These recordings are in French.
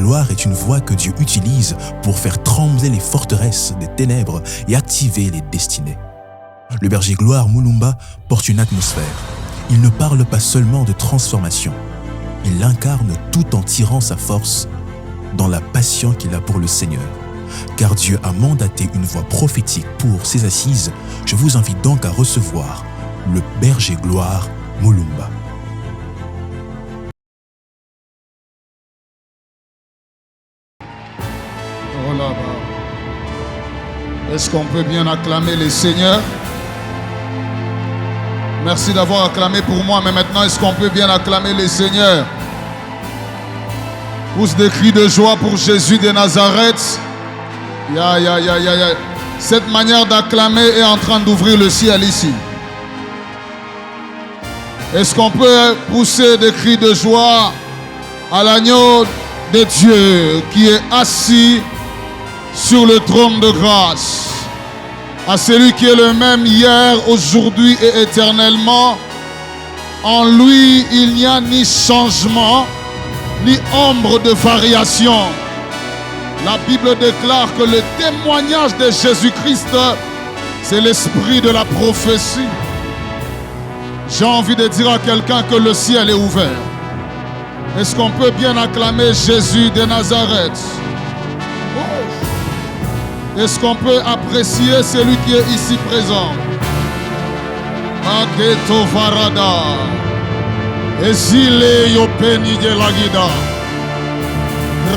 gloire est une voix que Dieu utilise pour faire trembler les forteresses des ténèbres et activer les destinées. Le berger gloire Mulumba porte une atmosphère. Il ne parle pas seulement de transformation. Il l'incarne tout en tirant sa force dans la passion qu'il a pour le Seigneur. Car Dieu a mandaté une voix prophétique pour ses assises. Je vous invite donc à recevoir le berger gloire Mulumba. Oh là-bas. Est-ce qu'on peut bien acclamer les seigneurs? Merci d'avoir acclamé pour moi, mais maintenant, est-ce qu'on peut bien acclamer les seigneurs? Pousse des cris de joie pour Jésus de Nazareth. Cette manière d'acclamer est en train d'ouvrir le ciel ici. Est-ce qu'on peut pousser des cris de joie à l'agneau de Dieu qui est assis sur le trône de grâce, à celui qui est le même hier, aujourd'hui et éternellement? En lui, il n'y a ni changement, ni ombre de variation. La Bible déclare que le témoignage de Jésus-Christ, c'est l'esprit de la prophétie. J'ai envie de dire à quelqu'un que le ciel est ouvert. Est-ce qu'on peut bien acclamer Jésus de Nazareth? Est-ce qu'on peut apprécier celui qui est ici présent? Maketo Varada, Ezile Yopeni de Lagida,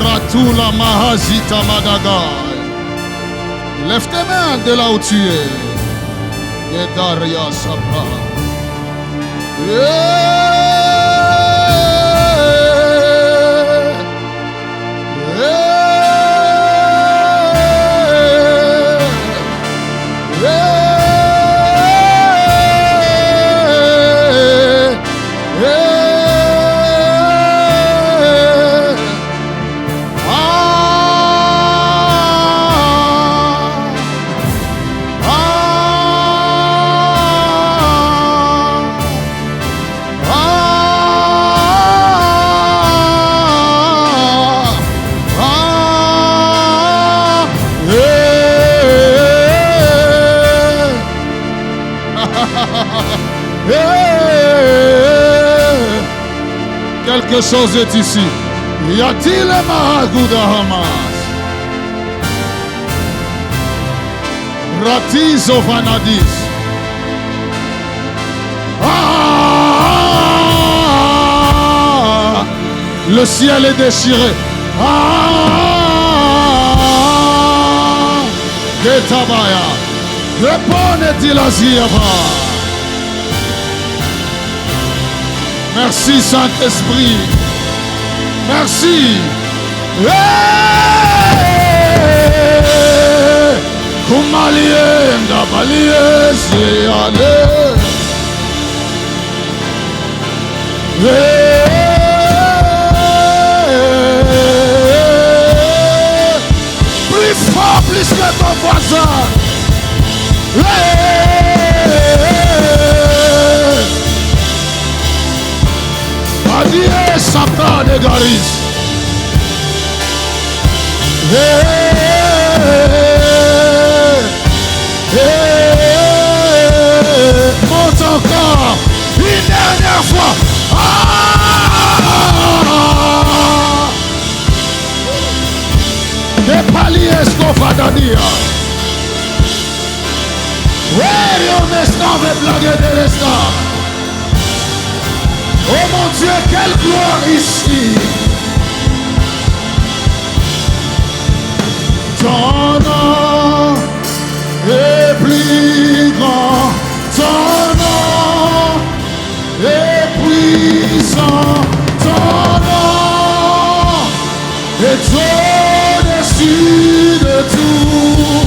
Ratula Mahazita Madaga. Lève tes mains de là où tu es. Yedaria Sapa. Quelque chose est ici. Y a-t-il un Mahagouda Hamas? Ratis of Anadis. Ah! Le ciel est déchiré. Ah! Ketabaya. Répondez-il à Ziava. Merci Saint-Esprit. Merci. Kumalienda baliese ale. Plus fort, plus que ton voisin. Adieu, Satan de Garis. Monte encore une dernière fois. Que palies qu'on va donner. Oui, on est avec blague de l'instant. Oh mon Dieu, quelle gloire ici! Ton nom est plus grand, ton nom est puissant, ton nom est au-dessus de tout.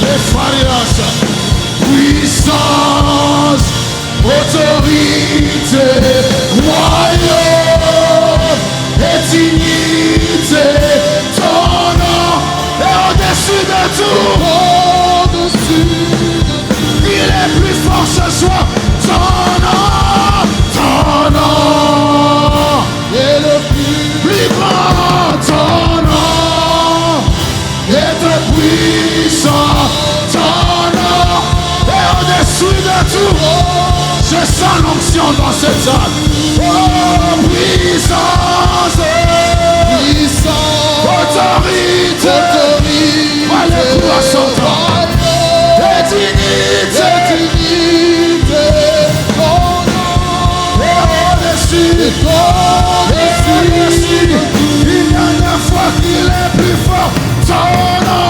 Les farias, puissance, autorité, royaume et dignité, ton nom est au-dessus de tout. Au-dessus de tout. Il est plus fort ce soir. Ton nom est le plus grand. puissant, ton nom est au-dessus de tout. Je sens l'onction dans cette salle. Oh, puissance, autorité, Alléluia, à son temps. Et dignité, il y a une fois qu'il est plus fort. Ton nom,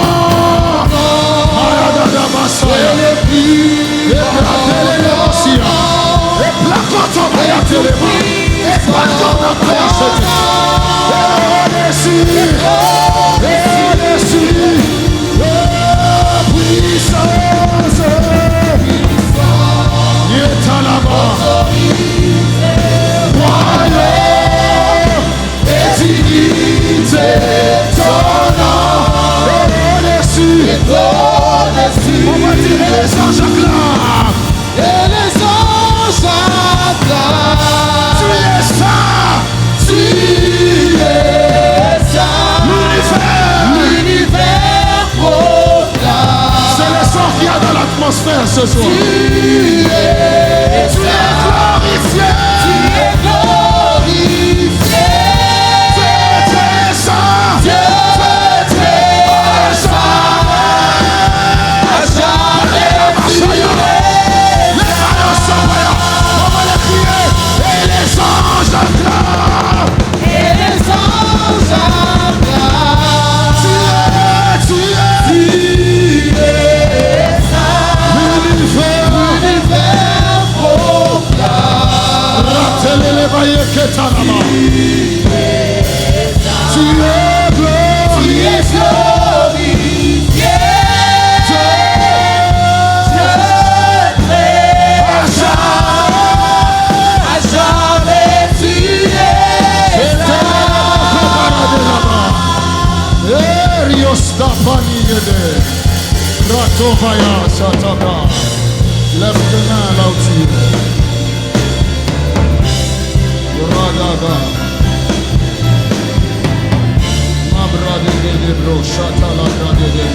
on va dire les anges acclament. Et les anges acclament. Tu es ça. Tu es ça. L'univers proclame. C'est le son qu'il y a dans l'atmosphère ce soir. Tu es glorifié. Tu es glorifié. Tu es très saint. Dieu est très saint. À jamais tu es. Les anges sont voyants. On va les crier. Et les anges acclament. Et les anges acclament. Tu es ça. l'univers proclame. Ratele les baillets que t'as là-bas. Tu es glorifié. Ratovaya Sataka. Lève tes mains là où tu es. Radaga. Mabrade de bro Shatala de.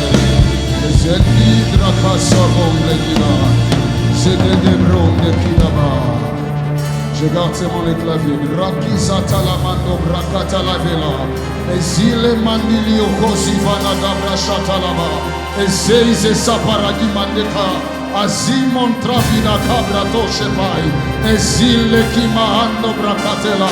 Zedi Drakasa Bomblekina. Zede de bro de Kidaba. Je garde mon clavier. Raki Satalamando Brakata la vela. Ezile mandili okosi vana dabra shatalaba. Ezeize saparagi mandeka. Azimon trafina cabra toshepai. Ezile kimahando brakatela.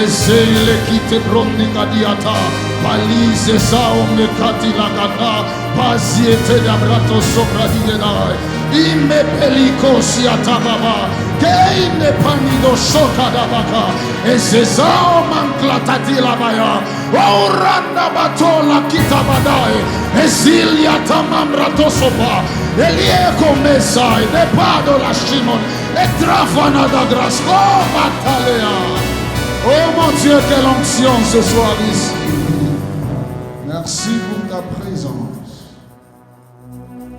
Ezile kite brondi kadiata. Palize sao mekati lagata. Paziete dabrato sopra di denai. Ime pelikosi atababa. Keine panido shoka dabaka. Ezezao manklatati labaya. Oranda batola kitabadai. Ezilia tamamrato sopa. Elie komesa. Ne pado la shimon. Et trafana da grâce. Oh batalea. Oh mon Dieu, quelle onction ce soir ici. Merci pour ta présence.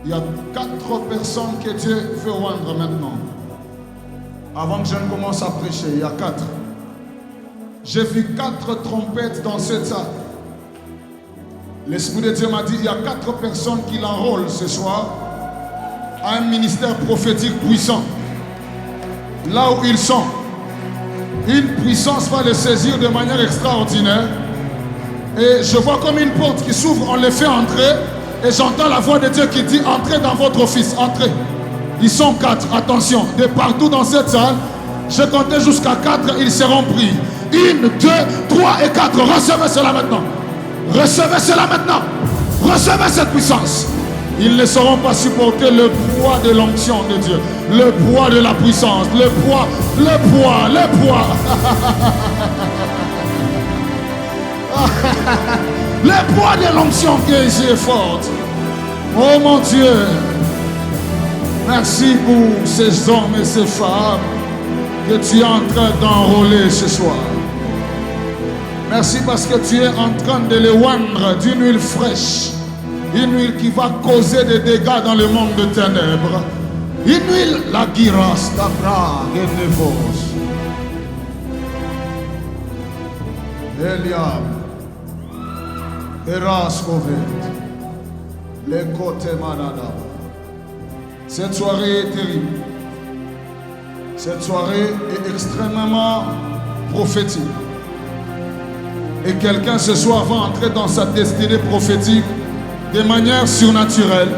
Il y a 4 personnes que Dieu veut rendre maintenant. Avant que je ne commence à prêcher, il y a 4. J'ai vu 4 trompettes dans cette salle. L'Esprit de Dieu m'a dit, il y a 4 personnes qui l'enrôlent ce soir à un ministère prophétique puissant. Là où ils sont, une puissance va les saisir de manière extraordinaire. Et je vois comme une porte qui s'ouvre, on les fait entrer. Et j'entends la voix de Dieu qui dit, entrez dans votre office, entrez. Ils sont 4, attention, de partout dans cette salle. Je comptais jusqu'à 4, ils seront pris. 1, 2, 3 et 4. Recevez cela maintenant. Recevez cela maintenant. Recevez cette puissance. Ils ne sauront pas supporter le poids de l'onction de Dieu. Le poids de la puissance. Le poids. Le poids de l'onction qui est ici est forte. Oh mon Dieu. Merci pour ces hommes et ces femmes que tu es en train d'enrôler ce soir. Merci parce que tu es en train de les oindre d'une huile fraîche. Une huile qui va causer des dégâts dans le monde de ténèbres. Une huile, la giras, la prague et nevos. Eliam, Eras Kovet. Les côtés manada. Cette soirée est terrible. Cette soirée est extrêmement prophétique. Et quelqu'un ce soir va entrer dans sa destinée prophétique de manière surnaturelle.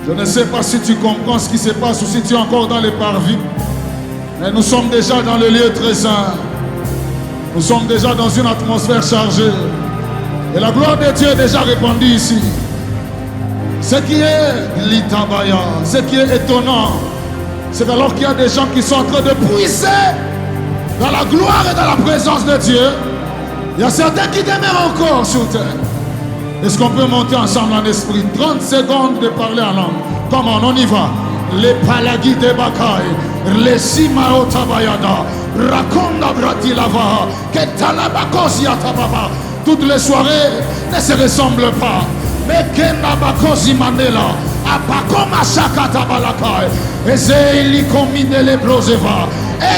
Je ne sais pas si tu comprends ce qui se passe ou si tu es encore dans les parvis. Mais nous sommes déjà dans le lieu très saint. Nous sommes déjà dans une atmosphère chargée. Et la gloire de Dieu est déjà répandue ici. Ce qui est l'itabaya, ce qui est étonnant, c'est alors qu'il y a des gens qui sont en train de puiser dans la gloire et dans la présence de Dieu. Il y a certains qui demeurent encore sur terre. Est-ce qu'on peut monter ensemble en esprit? 30 secondes de parler en langue. Comment? On y va. Les palagis de Bakai, les Simao Tabayada, Rakonda Bratilava, Ketalabakosi Atababa. Toutes les soirées ne se ressemblent pas. Mais Kenda Bakosi Mandela, Apakoma Shakata Balakai, Ezeili Komine Broseva,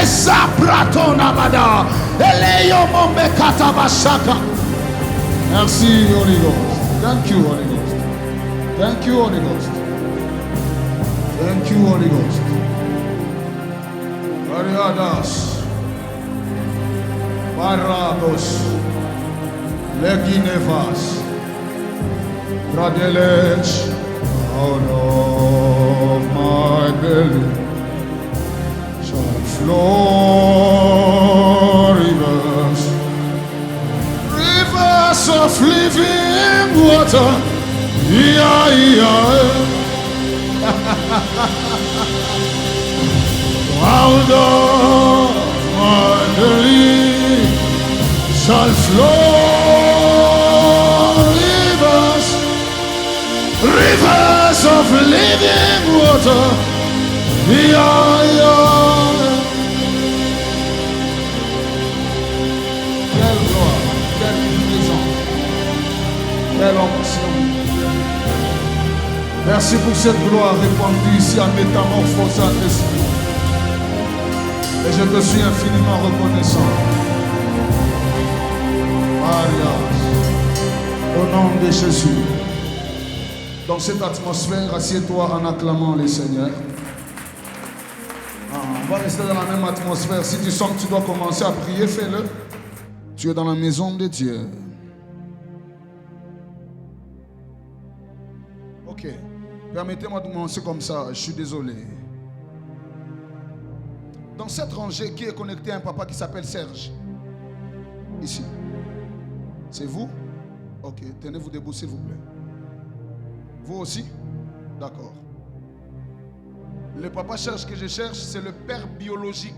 Esa Pratona Bada, Eleyo Mombe Katabashaka. Merci, Holy Ghost. Thank you, Holy Ghost. Thank you, Holy Ghost. Thank you, Holy Ghost. Variadas, Barabos, Leginevas, Radelech, out of my belly shall flow rivers. Rivers of living water. Yeah, yeah. Out of my belly shall flow rivers. Rivers of living water. Yeah, yeah. Quelle gloire, quelle présence, quelle onction. Merci pour cette gloire répandue ici en métamorphosant l'esprit. Et je te suis infiniment reconnaissant. Maria, au nom de Jésus. Dans cette atmosphère, assieds-toi en acclamant les seigneurs. On va rester dans la même atmosphère. Si tu sens que tu dois commencer à prier, fais-le. Tu es dans la maison de Dieu. Ok. Permettez-moi de commencer comme ça. Je suis désolé. Dans cette rangée, qui est connecté à un papa qui s'appelle Serge? Ici. C'est vous? Ok. Tenez-vous debout, s'il vous plaît. Vous aussi? D'accord. Le papa Serge que je cherche, c'est le père biologique.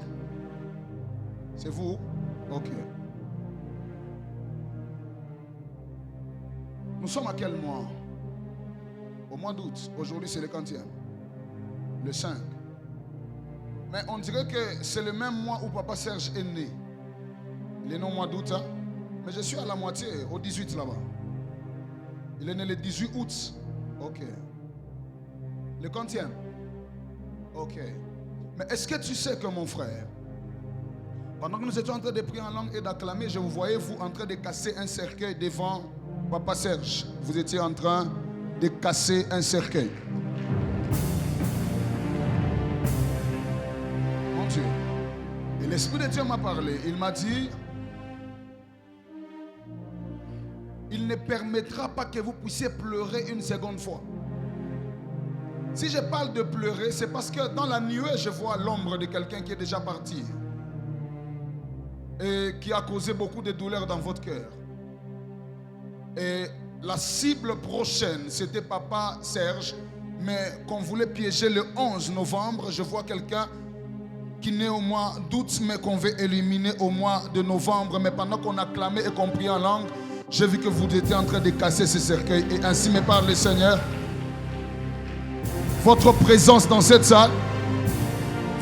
C'est vous? Ok. Nous sommes à quel mois? Au mois d'août. Aujourd'hui, c'est le 40e. Le 5. Mais on dirait que c'est le même mois où papa Serge est né. Il est né au mois d'août. Hein? Mais je suis à la moitié, au 18 là-bas. Il est né le 18 août. Ok. Le 40e. Ok. Mais est-ce que tu sais que mon frère, pendant que nous étions en train de prier en langue et d'acclamer, je vous voyais vous en train de casser un cercueil devant papa Serge. Vous étiez en train de casser un cercueil. Mon Dieu. Et l'Esprit de Dieu m'a parlé. Il m'a dit, il ne permettra pas que vous puissiez pleurer une seconde fois. Si je parle de pleurer, c'est parce que dans la nuée, je vois l'ombre de quelqu'un qui est déjà parti et qui a causé beaucoup de douleur dans votre cœur. Et la cible prochaine, c'était papa Serge, mais qu'on voulait piéger le 11 novembre. Je vois quelqu'un qui naît au mois d'août, mais qu'on veut éliminer au mois de novembre. Mais pendant qu'on a clamé et qu'on priait en langue, j'ai vu que vous étiez en train de casser ce cercueil. Et ainsi me parle le Seigneur. Votre présence dans cette salle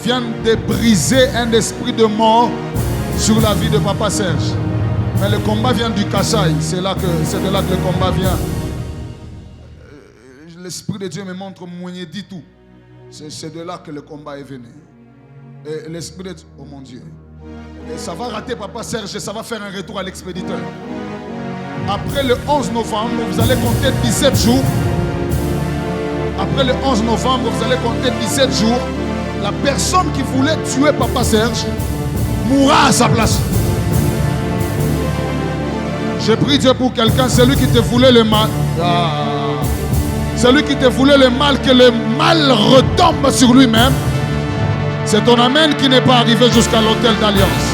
vient de briser un esprit de mort sur la vie de papa Serge. Mais le combat vient du Kassai. C'est de là que le combat vient. L'Esprit de Dieu me montre Mounié dit tout. C'est de là que le combat est venu. Et l'Esprit de Dieu, oh mon Dieu. Et ça va rater papa Serge et ça va faire un retour à l'expéditeur. Après le 11 novembre, vous allez compter 17 jours après le 11 novembre, vous allez compter 17 jours. La personne qui voulait tuer Papa Serge mourra à sa place. J'ai prié Dieu pour quelqu'un, celui qui te voulait le mal. Celui qui te voulait le mal, que le mal retombe sur lui-même. C'est ton amen qui n'est pas arrivé jusqu'à l'hôtel d'Alliance.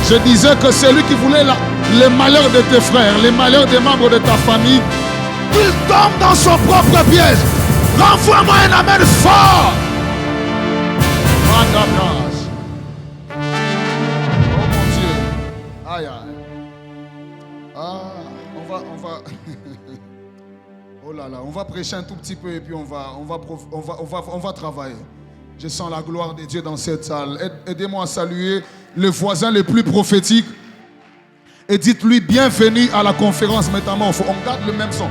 Je disais que celui qui voulait le malheur de tes frères, les malheurs des membres de ta famille, il tombe dans son propre piège. Renvoie-moi un amen fort. Oh mon Dieu. Aïe aïe. Ah, on va. Oh là là, on va prêcher un tout petit peu et puis on va travailler. Je sens la gloire de Dieu dans cette salle. Aidez-moi à saluer le voisin le plus prophétique. Et dites-lui bienvenue à la conférence Métamorpho. On garde le même son.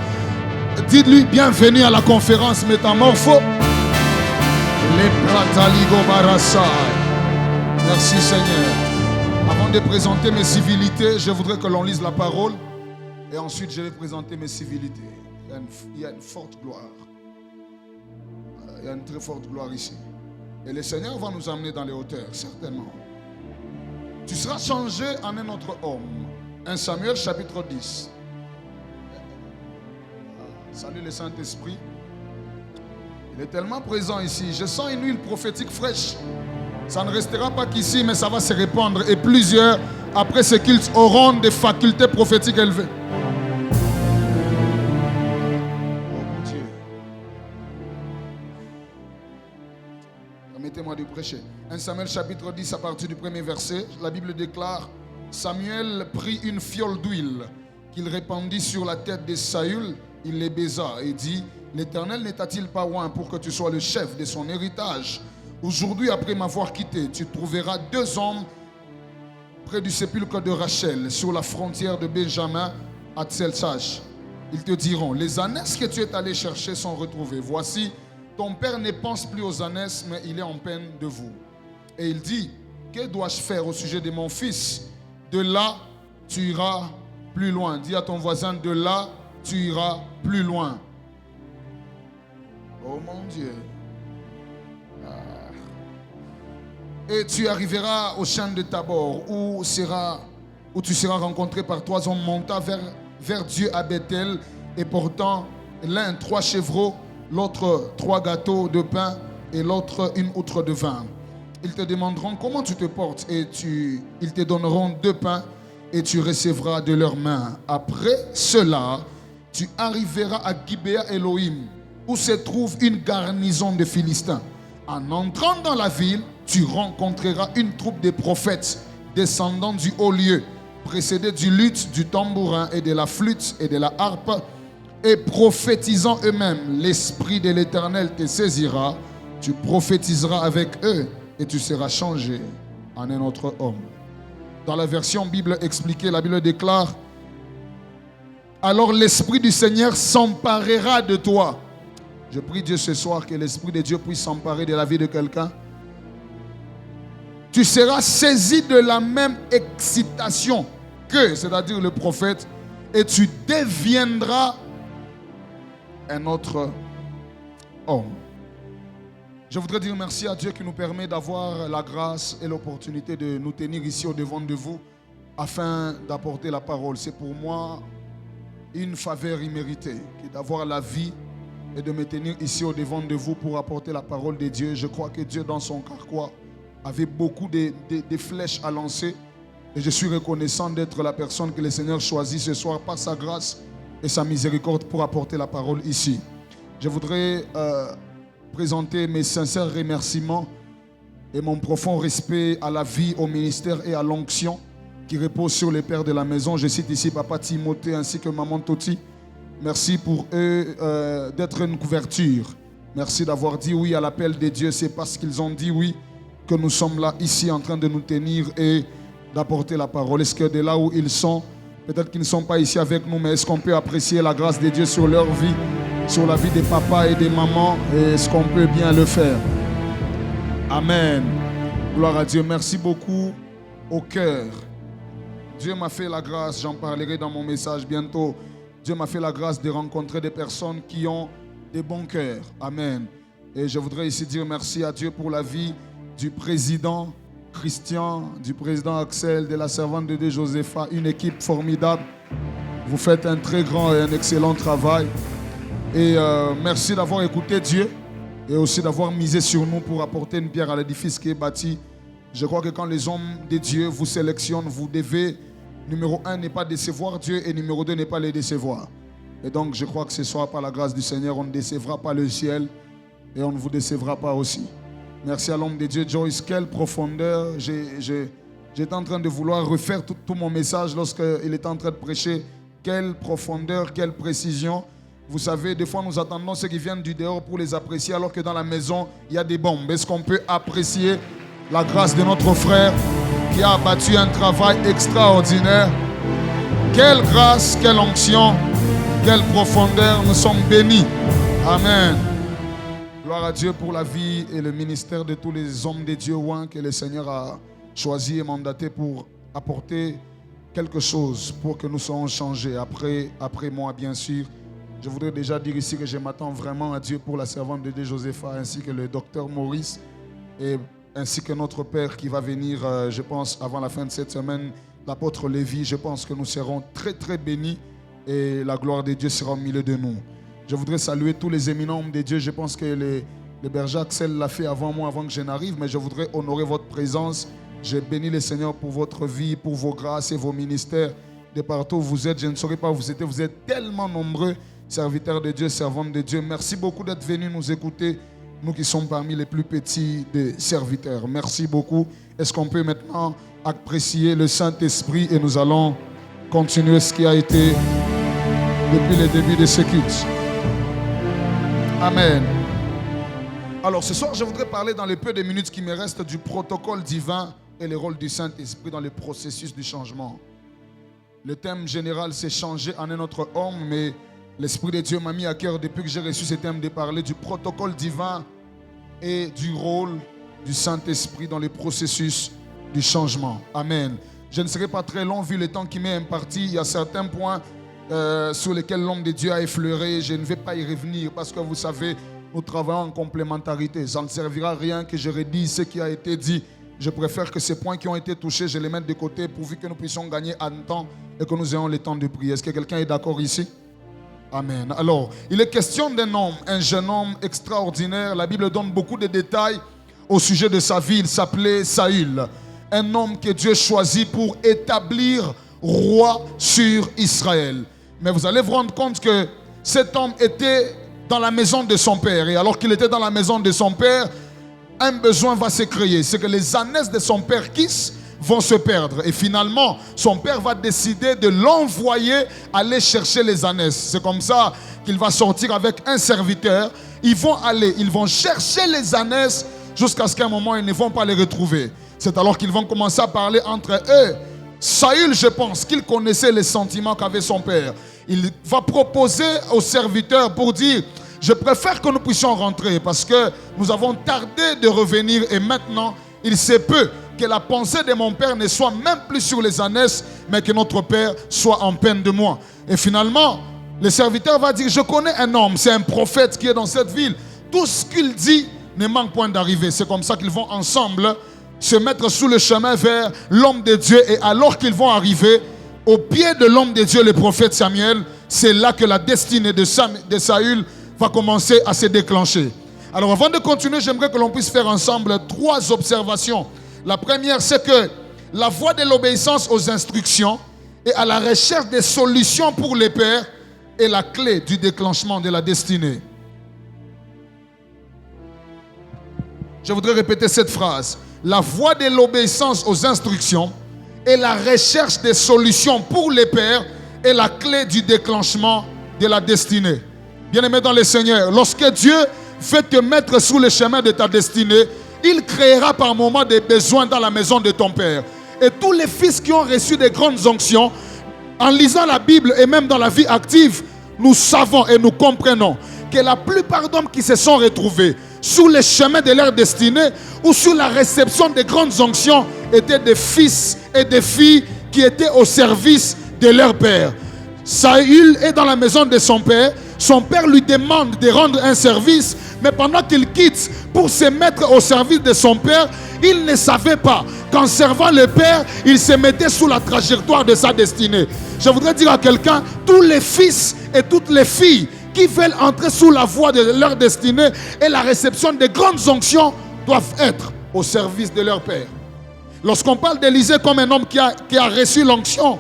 Dites-lui bienvenue à la conférence Métamorpho. Les Prataligo Barasai. Merci Seigneur. Avant de présenter mes civilités, je voudrais que l'on lise la parole. Et ensuite, je vais présenter mes civilités. Il y a une forte gloire. Il y a une très forte gloire ici. Et le Seigneur va nous amener dans les hauteurs, certainement. Tu seras changé en un autre homme. 1 Samuel chapitre 10. Salut le Saint-Esprit. Il est tellement présent ici. Je sens une huile prophétique fraîche. Ça ne restera pas qu'ici, mais ça va se répandre. Et plusieurs, après ce qu'ils auront des facultés prophétiques élevées. Permettez-moi de prêcher. 1 Samuel chapitre 10 à partir du premier verset, la Bible déclare: Samuel prit une fiole d'huile qu'il répandit sur la tête de Saül, il les baisa et dit: L'Éternel ne t'a-t-il pas oint pour que tu sois le chef de son héritage? Aujourd'hui, après m'avoir quitté, tu trouveras 2 hommes près du sépulcre de Rachel, sur la frontière de Benjamin à Tselsach. Ils te diront: les ânesses que tu es allé chercher sont retrouvées. Voici, ton père ne pense plus aux ânesses, mais il est en peine de vous. Et il dit: que dois-je faire au sujet de mon fils? De là, tu iras plus loin. Dis à ton voisin: de là, tu iras plus loin. Oh mon Dieu. Et tu arriveras au champ de Tabor, où tu seras rencontré par 3 hommes montant vers Dieu à Bethel, et portant l'un 3 chevreaux, l'autre 3 gâteaux de pain, et l'autre une outre de vin. Ils te demanderont comment tu te portes, et ils te donneront 2 pains, et tu recevras de leurs mains. Après cela, tu arriveras à Gibéa Elohim, où se trouve une garnison de Philistins. En entrant dans la ville, tu rencontreras une troupe de prophètes descendant du haut lieu, précédés du luth, du tambourin et de la flûte et de la harpe, et prophétisant eux-mêmes. L'Esprit de l'Éternel te saisira, tu prophétiseras avec eux et tu seras changé en un autre homme. Dans la version Bible expliquée, la Bible déclare: alors l'Esprit du Seigneur s'emparera de toi. Je prie Dieu ce soir que l'Esprit de Dieu puisse s'emparer de la vie de quelqu'un. Tu seras saisi de la même excitation que, c'est-à-dire le prophète, et tu deviendras un autre homme. Je voudrais dire merci à Dieu qui nous permet d'avoir la grâce et l'opportunité de nous tenir ici au devant de vous afin d'apporter la parole. C'est pour moi une faveur imméritée d'avoir la vie et de me tenir ici au devant de vous pour apporter la parole de Dieu. Je crois que Dieu dans son carquois avait beaucoup de flèches à lancer. Et je suis reconnaissant d'être la personne que le Seigneur choisit ce soir par sa grâce et sa miséricorde pour apporter la parole ici. Je voudrais présenter mes sincères remerciements et mon profond respect à la vie, au ministère et à l'onction qui repose sur les pères de la maison. Je cite ici Papa Timothée ainsi que Maman Toti. Merci pour eux d'être une couverture. Merci d'avoir dit oui à l'appel de Dieu. C'est parce qu'ils ont dit oui que nous sommes là, ici, en train de nous tenir et d'apporter la parole. Est-ce que de là où ils sont, peut-être qu'ils ne sont pas ici avec nous, mais est-ce qu'on peut apprécier la grâce de Dieu sur leur vie, sur la vie des papas et des mamans? Et est-ce qu'on peut bien le faire? Amen. Gloire à Dieu. Merci beaucoup au cœur. Dieu m'a fait la grâce, j'en parlerai dans mon message bientôt. Dieu m'a fait la grâce de rencontrer des personnes qui ont des bons cœurs. Amen. Et je voudrais ici dire merci à Dieu pour la vie du président Christian, du président Axel, de la servante de Dieu Josepha, une équipe formidable. Vous faites un très grand et un excellent travail. Et merci d'avoir écouté Dieu et aussi d'avoir misé sur nous pour apporter une pierre à l'édifice qui est bâti. Je crois que quand les hommes de Dieu vous sélectionnent, vous devez, numéro 1, ne pas décevoir Dieu et numéro 2, ne pas les décevoir. Et donc je crois que ce soir, par la grâce du Seigneur, on ne décevra pas le ciel et on ne vous décevra pas aussi. Merci à l'homme de Dieu, Joyce. Quelle profondeur. J'étais en train de vouloir refaire tout mon message lorsqu'il était en train de prêcher. Quelle profondeur, quelle précision. Vous savez, des fois nous attendons ceux qui viennent du dehors pour les apprécier alors que dans la maison, il y a des bombes. Est-ce qu'on peut apprécier la grâce de notre frère qui a abattu un travail extraordinaire? Quelle grâce, quelle onction, quelle profondeur. Nous sommes bénis. Amen. Gloire à Dieu pour la vie et le ministère de tous les hommes de Dieu que le Seigneur a choisi et mandaté pour apporter quelque chose pour que nous soyons changés. Après moi, bien sûr, je voudrais déjà dire ici que je m'attends vraiment à Dieu pour la servante de Dieu Josepha ainsi que le docteur Maurice et ainsi que notre Père qui va venir, je pense, avant la fin de cette semaine, l'apôtre Lévi. Je pense que nous serons très très bénis et la gloire de Dieu sera au milieu de nous. Je voudrais saluer tous les éminents hommes de Dieu. Je pense que le berger Axel l'a fait avant moi, avant que je n'arrive, mais je voudrais honorer votre présence. Je bénis le Seigneur pour votre vie, pour vos grâces et vos ministères. De partout où vous êtes, je ne saurais pas où vous êtes tellement nombreux, serviteurs de Dieu, servantes de Dieu. Merci beaucoup d'être venus nous écouter, nous qui sommes parmi les plus petits des serviteurs. Merci beaucoup. Est-ce qu'on peut maintenant apprécier le Saint-Esprit et nous allons continuer ce qui a été depuis le début de ce culte. Amen. Alors ce soir, je voudrais parler dans les peu de minutes qui me restent du protocole divin et le rôle du Saint-Esprit dans le processus du changement. Le thème général, c'est changer en un autre homme, mais l'Esprit de Dieu m'a mis à cœur depuis que j'ai reçu ce thème de parler du protocole divin et du rôle du Saint-Esprit dans le processus du changement. Amen. Je ne serai pas très long vu le temps qui m'est imparti. Il y a certains points sur lesquels l'homme de Dieu a effleuré. Je ne vais pas y revenir parce que vous savez, nous travaillons en complémentarité. Ça ne servira à rien que je redise ce qui a été dit. Je préfère que ces points qui ont été touchés, je les mette de côté pourvu que nous puissions gagner en temps et que nous ayons le temps de prier. Est-ce que quelqu'un est d'accord ici? Amen. Alors, il est question d'un homme, un jeune homme extraordinaire. La Bible donne beaucoup de détails au sujet de sa vie. Il s'appelait Saül. Un homme que Dieu choisit pour établir roi sur Israël. Mais vous allez vous rendre compte que cet homme était dans la maison de son père. Et alors qu'il était dans la maison de son père, un besoin va se créer. C'est que les ânesses de son père Kis vont se perdre. Et finalement, son père va décider de l'envoyer aller chercher les ânesses. C'est comme ça qu'il va sortir avec un serviteur. Ils vont chercher les ânesses jusqu'à ce qu'à un moment, ils ne vont pas les retrouver. C'est alors qu'ils vont commencer à parler entre eux. Saül, je pense qu'il connaissait les sentiments qu'avait son père. Il va proposer au serviteur pour dire: je préfère que nous puissions rentrer parce que nous avons tardé de revenir et maintenant, il se peut que la pensée de mon père ne soit même plus sur les ânesses, mais que notre père soit en peine de moi. Et finalement, le serviteur va dire: je connais un homme, c'est un prophète qui est dans cette ville. Tout ce qu'il dit ne manque point d'arriver. C'est comme ça qu'ils vont ensemble se mettre sous le chemin vers l'homme de Dieu. Et alors qu'ils vont arriver au pied de l'homme de Dieu, le prophète Samuel, c'est là que la destinée de Saül va commencer à se déclencher. Alors avant de continuer, j'aimerais que l'on puisse faire ensemble 3 observations. La première, c'est que la voie de l'obéissance aux instructions et à la recherche des solutions pour les pères est la clé du déclenchement de la destinée. Je voudrais répéter cette phrase. La voie de l'obéissance aux instructions et la recherche des solutions pour les pères est la clé du déclenchement de la destinée. Bien-aimé dans le Seigneur, lorsque Dieu veut te mettre sous le chemin de ta destinée, il créera par moments des besoins dans la maison de ton père. Et tous les fils qui ont reçu des grandes onctions, en lisant la Bible et même dans la vie active, nous savons et nous comprenons que la plupart d'hommes qui se sont retrouvés sous le chemin de leur destinée ou sous la réception des grandes onctions étaient des fils et des filles qui étaient au service de leur père. Saül est dans la maison de son père. son père lui demande de rendre un service, mais pendant qu'il quitte pour se mettre au service de son père, il ne savait pas qu'en servant le père, il se mettait sous la trajectoire de sa destinée. Je voudrais dire à quelqu'un, tous les fils et toutes les filles qui veulent entrer sous la voie de leur destinée et la réception de grandes onctions doivent être au service de leur père. Lorsqu'on parle d'Élisée comme un homme qui a reçu l'onction,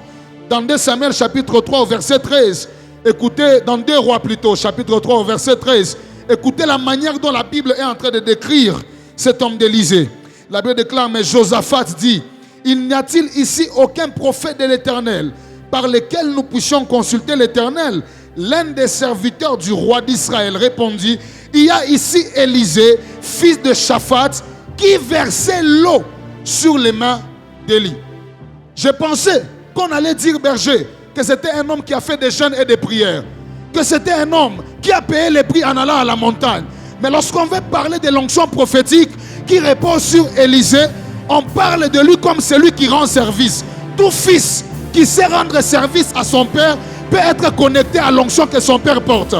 dans 2 Samuel chapitre 3 au verset 13, écoutez, dans 2 Rois plutôt, chapitre 3 au verset 13, écoutez la manière dont la Bible est en train de décrire cet homme d'Élisée. La Bible déclare, mais Josaphat dit, il n'y a-t-il ici aucun prophète de l'Éternel par lequel nous puissions consulter l'Éternel? L'un des serviteurs du roi d'Israël répondit, il y a ici Élisée, fils de Shaphat, qui versait l'eau sur les mains d'Élie. Je pensais qu'on allait dire, berger, que c'était un homme qui a fait des jeûnes et des prières, que c'était un homme qui a payé les prix en allant à la montagne. Mais lorsqu'on veut parler de l'onction prophétique qui repose sur Élisée, on parle de lui comme celui qui rend service. Tout fils qui sait rendre service à son père peut être connecté à l'onction que son père porte.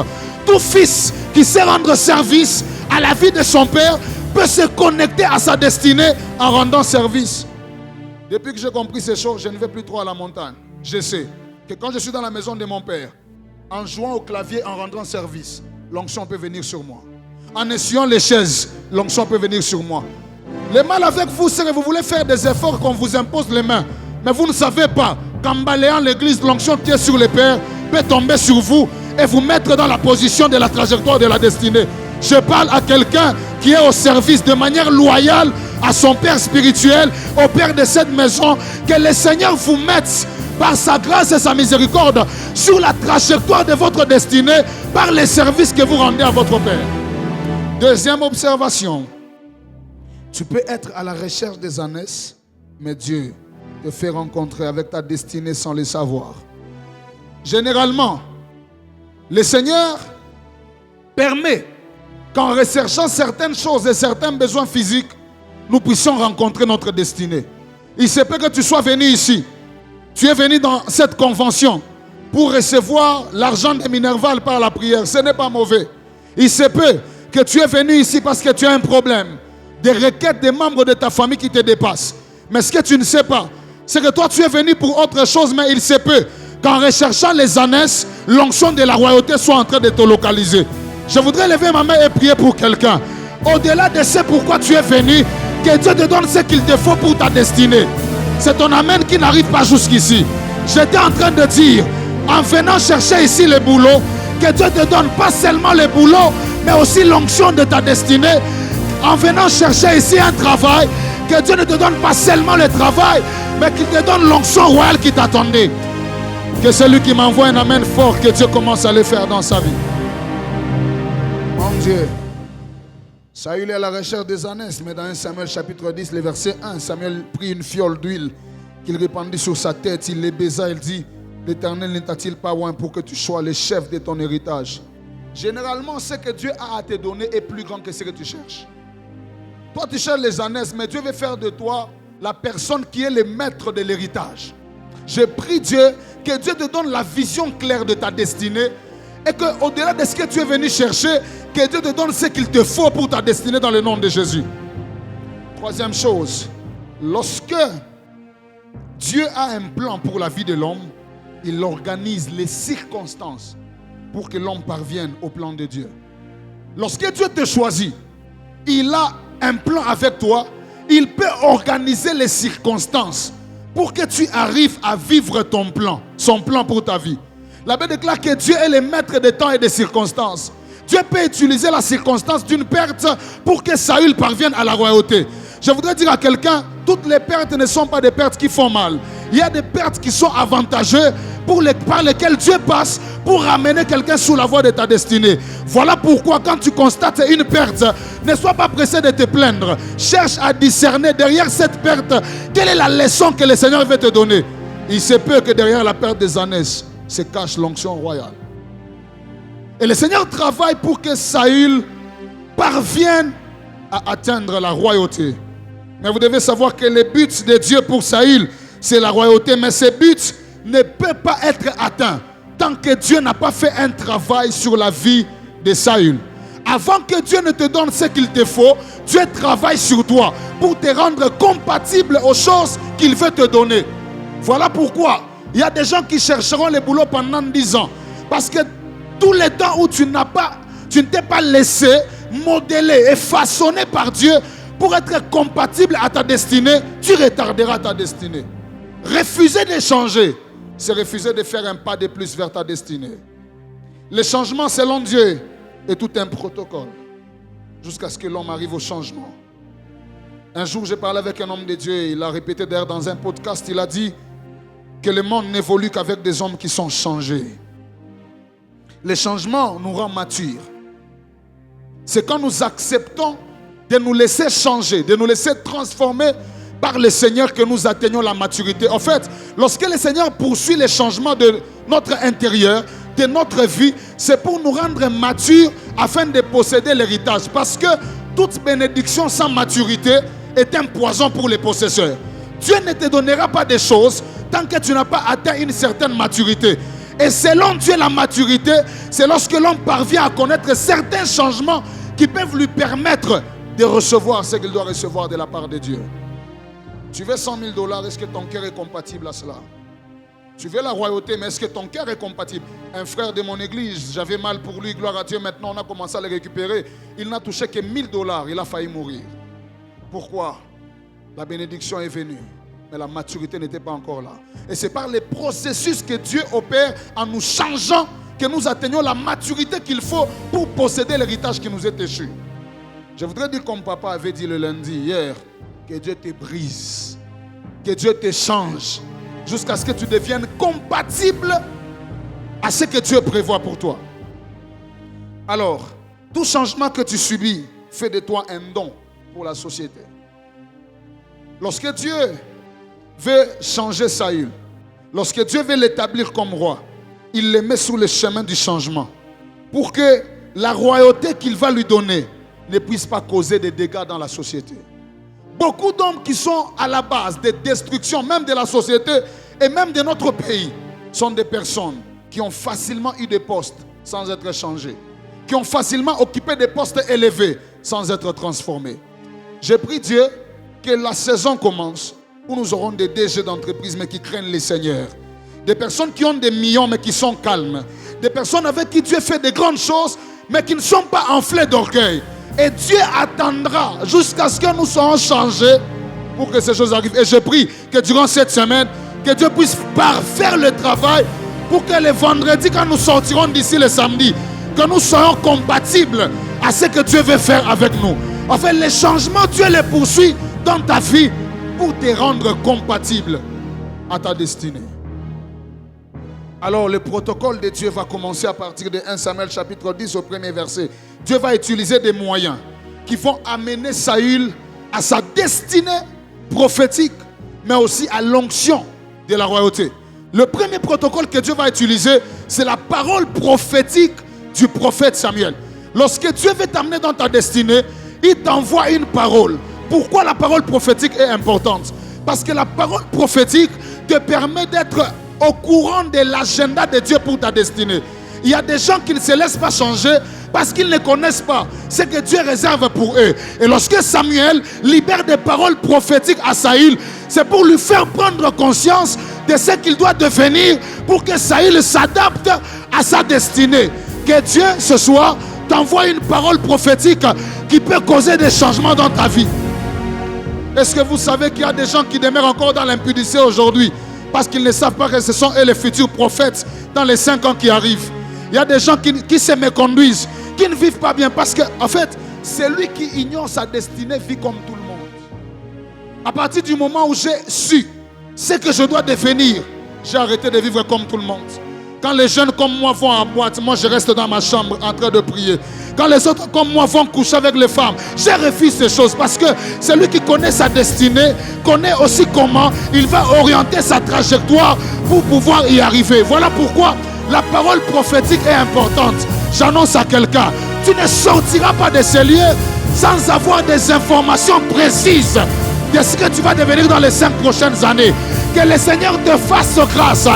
Tout fils qui sait rendre service à la vie de son père peut se connecter à sa destinée en rendant service. Depuis que j'ai compris ces choses, je ne vais plus trop à la montagne. Je sais que quand je suis dans la maison de mon père, en jouant au clavier, en rendant service, l'onction peut venir sur moi. En essuyant les chaises, l'onction peut venir sur moi. Le mal avec vous, c'est que vous voulez faire des efforts qu'on vous impose les mains. Mais vous ne savez pas qu'en balayant l'église, l'onction qui est sur les pères peut tomber sur vous et vous mettre dans la position de la trajectoire de la destinée. Je parle à quelqu'un qui est au service de manière loyale à son père spirituel, au père de cette maison. Que le Seigneur vous mette par sa grâce et sa miséricorde sur la trajectoire de votre destinée par les services que vous rendez à votre père. Deuxième observation. Tu peux être à la recherche des ânesses, mais Dieu te fait rencontrer avec ta destinée sans le savoir. Généralement, le Seigneur permet qu'en recherchant certaines choses et certains besoins physiques, nous puissions rencontrer notre destinée. Il se peut que tu sois venu ici. Tu es venu dans cette convention pour recevoir l'argent de Minerval par la prière. Ce n'est pas mauvais. Il se peut que tu es venu ici parce que tu as un problème. Des requêtes des membres de ta famille qui te dépassent. Mais ce que tu ne sais pas, c'est que toi tu es venu pour autre chose, mais il se peut qu'en recherchant les ânesses, l'onction de la royauté soit en train de te localiser. Je voudrais lever ma main et prier pour quelqu'un. Au-delà de ce pourquoi tu es venu, que Dieu te donne ce qu'il te faut pour ta destinée. C'est ton amen qui n'arrive pas jusqu'ici. J'étais en train de dire, en venant chercher ici le boulot, que Dieu te donne pas seulement le boulot, mais aussi l'onction de ta destinée. En venant chercher ici un travail, que Dieu ne te donne pas seulement le travail, mais qu'il te donne l'onction royale qui t'attendait. Que celui qui m'envoie un amen fort, que Dieu commence à le faire dans sa vie. Mon Dieu. Saül est à la recherche des ânesses, mais dans 1 Samuel chapitre 10, le verset 1, Samuel prit une fiole d'huile qu'il répandit sur sa tête, il les baisa, il dit, l'Éternel ne t'a-t-il pas oint pour que tu sois le chef de ton héritage? Généralement, ce que Dieu a à te donner est plus grand que ce que tu cherches. Toi, tu cherches les ânesses, mais Dieu veut faire de toi la personne qui est le maître de l'héritage. Je prie Dieu que Dieu te donne la vision claire de ta destinée et qu'au-delà de ce que tu es venu chercher, que Dieu te donne ce qu'il te faut pour ta destinée dans le nom de Jésus. Troisième chose, lorsque Dieu a un plan pour la vie de l'homme, il organise les circonstances pour que l'homme parvienne au plan de Dieu. Lorsque Dieu te choisit, il a un plan avec toi, il peut organiser les circonstances pour que tu arrives à vivre ton plan, son plan pour ta vie. La Bible déclare que Dieu est le maître des temps et des circonstances. Dieu peut utiliser la circonstance d'une perte pour que Saül parvienne à la royauté. Je voudrais dire à quelqu'un, toutes les pertes ne sont pas des pertes qui font mal. Il y a des pertes qui sont avantageuses par lesquelles Dieu passe pour ramener quelqu'un sous la voie de ta destinée. Voilà pourquoi quand tu constates une perte, ne sois pas pressé de te plaindre. Cherche à discerner derrière cette perte, quelle est la leçon que le Seigneur veut te donner. Il se peut que derrière la perte des ânesses se cache l'onction royale. Et le Seigneur travaille pour que Saül parvienne à atteindre la royauté. Mais vous devez savoir que le but de Dieu pour Saül, c'est la royauté. Mais ce but ne peut pas être atteint tant tant que Dieu n'a pas fait un travail sur la vie de Saül. Avant que Dieu ne te donne ce qu'il te faut, Dieu travaille sur toi pour te rendre compatible aux choses qu'il veut te donner. Voilà pourquoi il y a des gens qui chercheront le boulot pendant 10 ans. Parce que tout le temps où tu ne t'es pas laissé modeler et façonner par Dieu pour être compatible à ta destinée, tu retarderas ta destinée. Refuser de changer, c'est refuser de faire un pas de plus vers ta destinée. Le changement selon Dieu est tout un protocole jusqu'à ce que l'homme arrive au changement. Un jour, j'ai parlé avec un homme de Dieu, il a répété d'ailleurs dans un podcast, il a dit que le monde n'évolue qu'avec des hommes qui sont changés. Le changement nous rend matures. C'est quand nous acceptons de nous laisser changer, de nous laisser transformer par le Seigneur que nous atteignons la maturité. En fait, lorsque le Seigneur poursuit les changements de notre intérieur, de notre vie, c'est pour nous rendre matures afin de posséder l'héritage. Parce que toute bénédiction sans maturité est un poison pour les possesseurs. Dieu ne te donnera pas des choses tant que tu n'as pas atteint une certaine maturité. Et selon Dieu, la maturité, c'est lorsque l'homme parvient à connaître certains changements qui peuvent lui permettre de recevoir ce qu'il doit recevoir de la part de Dieu. Tu veux 100 000 $, est-ce que ton cœur est compatible à cela? Tu veux la royauté, mais est-ce que ton cœur est compatible? Un frère de mon église, j'avais mal pour lui, gloire à Dieu, maintenant on a commencé à le récupérer. Il n'a touché que 1 000 $, il a failli mourir. Pourquoi? La bénédiction est venue, mais la maturité n'était pas encore là. Et c'est par les processus que Dieu opère en nous changeant que nous atteignons la maturité qu'il faut pour posséder l'héritage qui nous est échu. Je voudrais dire comme papa avait dit le lundi, hier, que Dieu te brise, que Dieu te change, jusqu'à ce que tu deviennes compatible à ce que Dieu prévoit pour toi. Alors, tout changement que tu subis fait de toi un don pour la société. Lorsque Dieu veut changer Saül, lorsque Dieu veut l'établir comme roi, il le met sur le chemin du changement pour que la royauté qu'il va lui donner ne puisse pas causer des dégâts dans la société. Beaucoup d'hommes qui sont à la base des destructions, même de la société et même de notre pays, sont des personnes qui ont facilement eu des postes sans être changés, qui ont facilement occupé des postes élevés sans être transformés. J'ai pris Dieu que la saison commence où nous aurons des DG d'entreprise mais qui craignent les seigneurs. Des personnes qui ont des millions mais qui sont calmes. Des personnes avec qui Dieu fait de grandes choses mais qui ne sont pas enflées d'orgueil. Et Dieu attendra jusqu'à ce que nous soyons changés pour que ces choses arrivent. Et je prie que durant cette semaine, que Dieu puisse faire le travail pour que le vendredi, quand nous sortirons d'ici le samedi, que nous soyons compatibles à ce que Dieu veut faire avec nous. En fait, les changements, Dieu les poursuit dans ta vie pour te rendre compatible à ta destinée. Alors le protocole de Dieu va commencer à partir de 1 Samuel chapitre 10 au premier verset. Dieu va utiliser des moyens qui vont amener Saül à sa destinée prophétique, mais aussi à l'onction de la royauté. Le premier protocole que Dieu va utiliser, c'est la parole prophétique du prophète Samuel. Lorsque Dieu veut t'amener dans ta destinée, il t'envoie une parole. Pourquoi la parole prophétique est importante? Parce que la parole prophétique te permet d'être au courant de l'agenda de Dieu pour ta destinée. Il y a des gens qui ne se laissent pas changer parce qu'ils ne connaissent pas ce que Dieu réserve pour eux. Et lorsque Samuel libère des paroles prophétiques à Saül, c'est pour lui faire prendre conscience de ce qu'il doit devenir pour que Saül s'adapte à sa destinée. Que Dieu, ce soir, t'envoie une parole prophétique qui peut causer des changements dans ta vie. Est-ce que vous savez qu'il y a des gens qui demeurent encore dans l'impudicité aujourd'hui parce qu'ils ne savent pas que ce sont eux les futurs prophètes dans les 5 ans qui arrivent? Il y a des gens qui se méconduisent, qui ne vivent pas bien parce que, en fait, celui qui ignore sa destinée vit comme tout le monde. À partir du moment où j'ai su ce que je dois devenir, j'ai arrêté de vivre comme tout le monde. Quand les jeunes comme moi vont en boîte, moi je reste dans ma chambre en train de prier. Quand les autres comme moi vont coucher avec les femmes, je refuse ces choses parce que celui qui connaît sa destinée connaît aussi comment il va orienter sa trajectoire pour pouvoir y arriver. Voilà pourquoi la parole prophétique est importante. J'annonce à quelqu'un, tu ne sortiras pas de ces lieux sans avoir des informations précises de ce que tu vas devenir dans les 5 prochaines années. Que le Seigneur te fasse grâce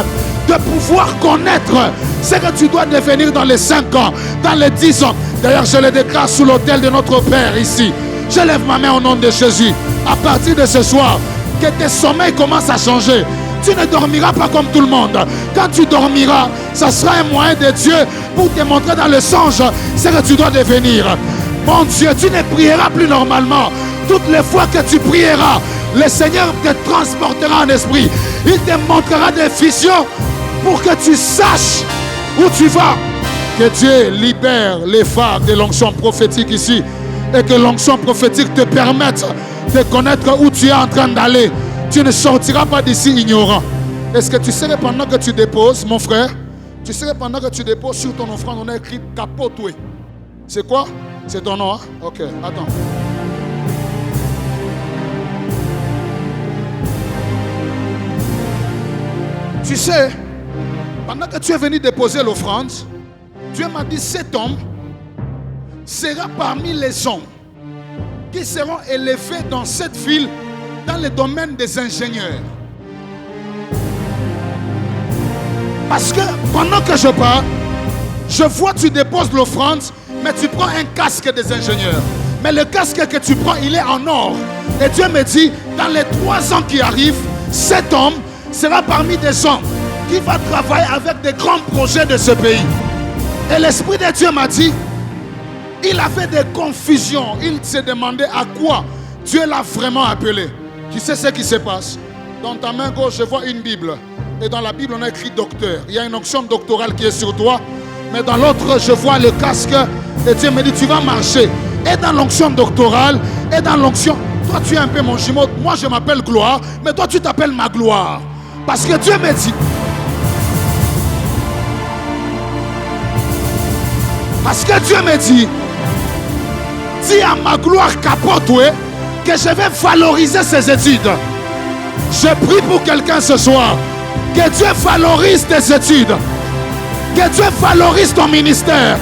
de pouvoir connaître ce que tu dois devenir dans les 5 ans, dans les 10 ans. D'ailleurs, je le déclare sous l'autel de notre Père ici. Je lève ma main au nom de Jésus. À partir de ce soir, que tes sommeils commencent à changer. Tu ne dormiras pas comme tout le monde. Quand tu dormiras, ça sera un moyen de Dieu pour te montrer dans le songe ce que tu dois devenir. Mon Dieu, tu ne prieras plus normalement. Toutes les fois que tu prieras, le Seigneur te transportera en esprit. Il te montrera des visions pour que tu saches où tu vas. Que Dieu libère les femmes de l'onction prophétique ici. Et que l'onction prophétique te permette de connaître où tu es en train d'aller. Tu ne sortiras pas d'ici ignorant. Est-ce que tu serais pendant que tu déposes, mon frère? Tu serais pendant que tu déposes sur ton offrande, on a écrit Capotoué. C'est quoi? C'est ton nom, hein? Ok, attends. Tu sais, pendant que tu es venu déposer l'offrande, Dieu m'a dit, cet homme sera parmi les hommes qui seront élevés dans cette ville, dans le domaine des ingénieurs. Parce que pendant que je parle, je vois tu déposes l'offrande, mais tu prends un casque des ingénieurs. Mais le casque que tu prends, il est en or. Et Dieu me dit, dans les 3 ans qui arrivent, cet homme sera parmi des hommes qui va travailler avec des grands projets de ce pays. Et l'Esprit de Dieu m'a dit, il avait des confusions. Il se demandait à quoi Dieu l'a vraiment appelé. Tu sais ce qui se passe? Dans ta main gauche, je vois une Bible. Et dans la Bible, on a écrit docteur. Il y a une onction doctorale qui est sur toi. Mais dans l'autre, je vois le casque. Et Dieu me dit, tu vas marcher. Et dans l'onction doctorale, et dans l'onction... Toi, tu es un peu mon jumeau. Moi, je m'appelle Gloire. Mais toi, tu t'appelles ma gloire. Parce que Dieu me dit... Parce que Dieu me dit... Dis à ma gloire Capotoué que je vais valoriser ses études. Je prie pour quelqu'un ce soir. Que Dieu valorise tes études. Que Dieu valorise ton ministère.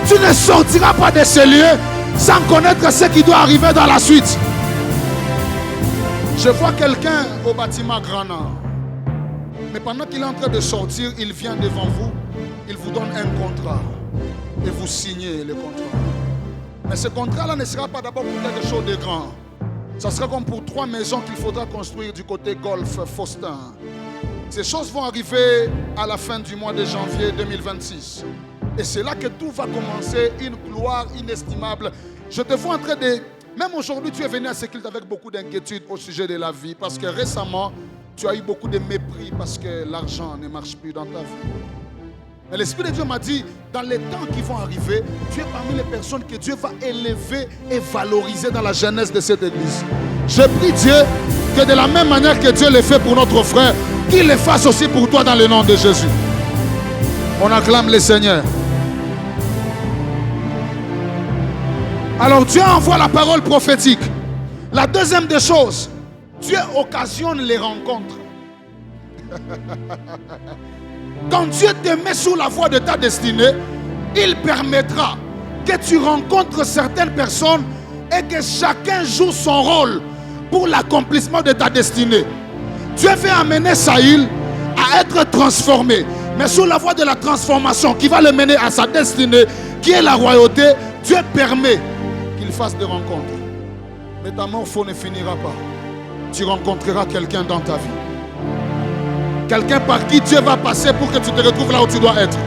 Tu ne sortiras pas de ce lieu sans connaître ce qui doit arriver dans la suite. Je vois quelqu'un au bâtiment Grana. Mais pendant qu'il est en train de sortir, il vient devant vous. Il vous donne un contrat. Et vous signez le contrat. Mais ce contrat-là ne sera pas d'abord pour quelque chose de grand. Ça sera comme pour 3 maisons qu'il faudra construire du côté Golfe Faustin. Ces choses vont arriver à la fin du mois de janvier 2026. Et c'est là que tout va commencer, une gloire inestimable. Je te vois en train de... Même aujourd'hui, tu es venu à ce culte avec beaucoup d'inquiétude au sujet de la vie. Parce que récemment, tu as eu beaucoup de mépris parce que l'argent ne marche plus dans ta vie. Mais l'Esprit de Dieu m'a dit, dans les temps qui vont arriver, tu es parmi les personnes que Dieu va élever et valoriser dans la jeunesse de cette église. Je prie Dieu que de la même manière que Dieu le fait pour notre frère, qu'il le fasse aussi pour toi dans le nom de Jésus. On acclame le Seigneur. Alors Dieu envoie la parole prophétique. La deuxième des choses, Dieu occasionne les rencontres. Quand Dieu te met sous la voie de ta destinée, il permettra que tu rencontres certaines personnes et que chacun joue son rôle pour l'accomplissement de ta destinée. Dieu veut amener Saül à être transformé, mais sous la voie de la transformation qui va le mener à sa destinée, qui est la royauté. Dieu permet qu'il fasse des rencontres. Mais ta morpho ne finira pas. Tu rencontreras quelqu'un dans ta vie. Quelqu'un par qui Dieu va passer pour que tu te retrouves là où tu dois être.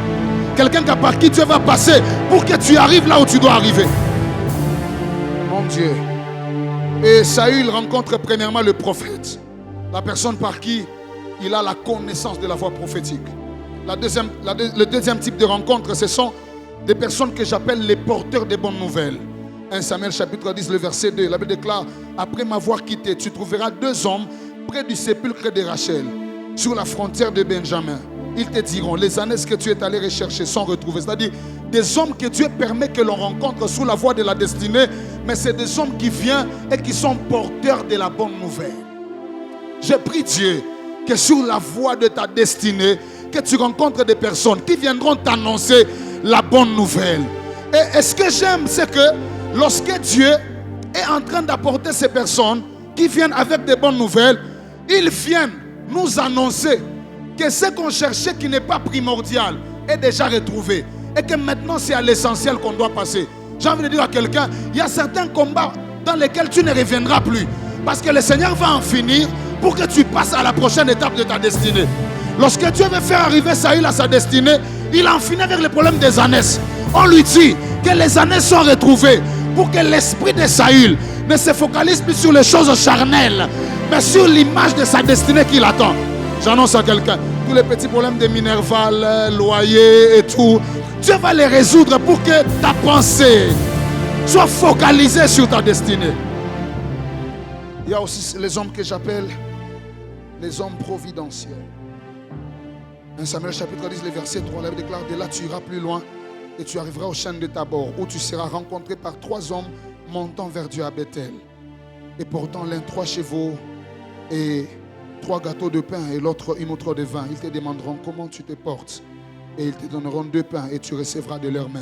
Quelqu'un par qui Dieu va passer pour que tu arrives là où tu dois arriver. Mon Dieu. Et Saül rencontre premièrement le prophète. La personne par qui il a la connaissance de la voix prophétique. Le deuxième type de rencontre, ce sont des personnes que j'appelle les porteurs des bonnes nouvelles. 1 Samuel chapitre 10, le verset 2. La Bible déclare, après m'avoir quitté, tu trouveras 2 hommes près du sépulcre de Rachel, sur la frontière de Benjamin. Ils te diront, les années que tu es allé rechercher sont retrouvées. C'est-à-dire des hommes que Dieu permet que l'on rencontre sous la voie de la destinée, mais c'est des hommes qui viennent et qui sont porteurs de la bonne nouvelle. Je prie Dieu que sur la voie de ta destinée, que tu rencontres des personnes qui viendront t'annoncer la bonne nouvelle. Et ce que j'aime, c'est que lorsque Dieu est en train d'apporter ces personnes qui viennent avec des bonnes nouvelles, ils viennent nous annoncer que ce qu'on cherchait qui n'est pas primordial, est déjà retrouvé. Et que maintenant, c'est à l'essentiel qu'on doit passer. J'ai envie de dire à quelqu'un, il y a certains combats dans lesquels tu ne reviendras plus. Parce que le Seigneur va en finir pour que tu passes à la prochaine étape de ta destinée. Lorsque Dieu veut faire arriver Saül à sa destinée, il en finit avec le problème des ânesses. On lui dit que les ânesses sont retrouvées pour que l'esprit de Saül ne se focalise plus sur les choses charnelles, mais sur l'image de sa destinée qui l'attend. J'annonce à quelqu'un, tous les petits problèmes de Minerval, loyer et tout, Dieu va les résoudre pour que ta pensée soit focalisée sur ta destinée. Il y a aussi les hommes que j'appelle les hommes providentiels. 1 Samuel chapitre 10, le verset 3, la Bible déclare, de là tu iras plus loin et tu arriveras au chêne de Tabor, où tu seras rencontré par 3 hommes montant vers Dieu à Bethel, et portant l'un 3 chevaux et 3 gâteaux de pain et l'autre une autre de vin. Ils te demanderont comment tu te portes, et ils te donneront 2 pains et tu recevras de leurs mains.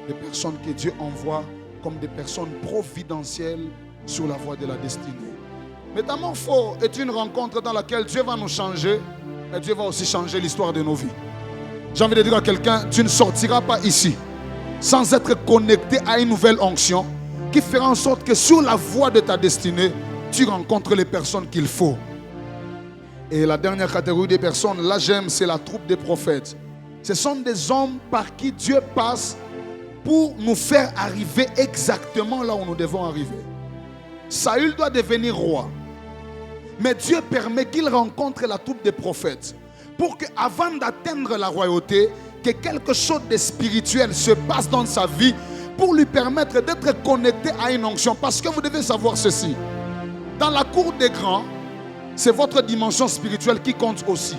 Des personnes que Dieu envoie comme des personnes providentielles sur la voie de la destinée. Métamorphose est une rencontre dans laquelle Dieu va nous changer, mais Dieu va aussi changer l'histoire de nos vies. J'ai envie de dire à quelqu'un, tu ne sortiras pas ici sans être connecté à une nouvelle onction qui fera en sorte que sur la voie de ta destinée, tu rencontres les personnes qu'il faut. Et la dernière catégorie des personnes, là j'aime, c'est la troupe des prophètes. Ce sont des hommes par qui Dieu passe pour nous faire arriver exactement là où nous devons arriver. Saül doit devenir roi. Mais Dieu permet qu'il rencontre la troupe des prophètes pour qu'avant d'atteindre la royauté, que quelque chose de spirituel se passe dans sa vie pour lui permettre d'être connecté à une onction. Parce que vous devez savoir ceci. Dans la cour des grands, c'est votre dimension spirituelle qui compte aussi.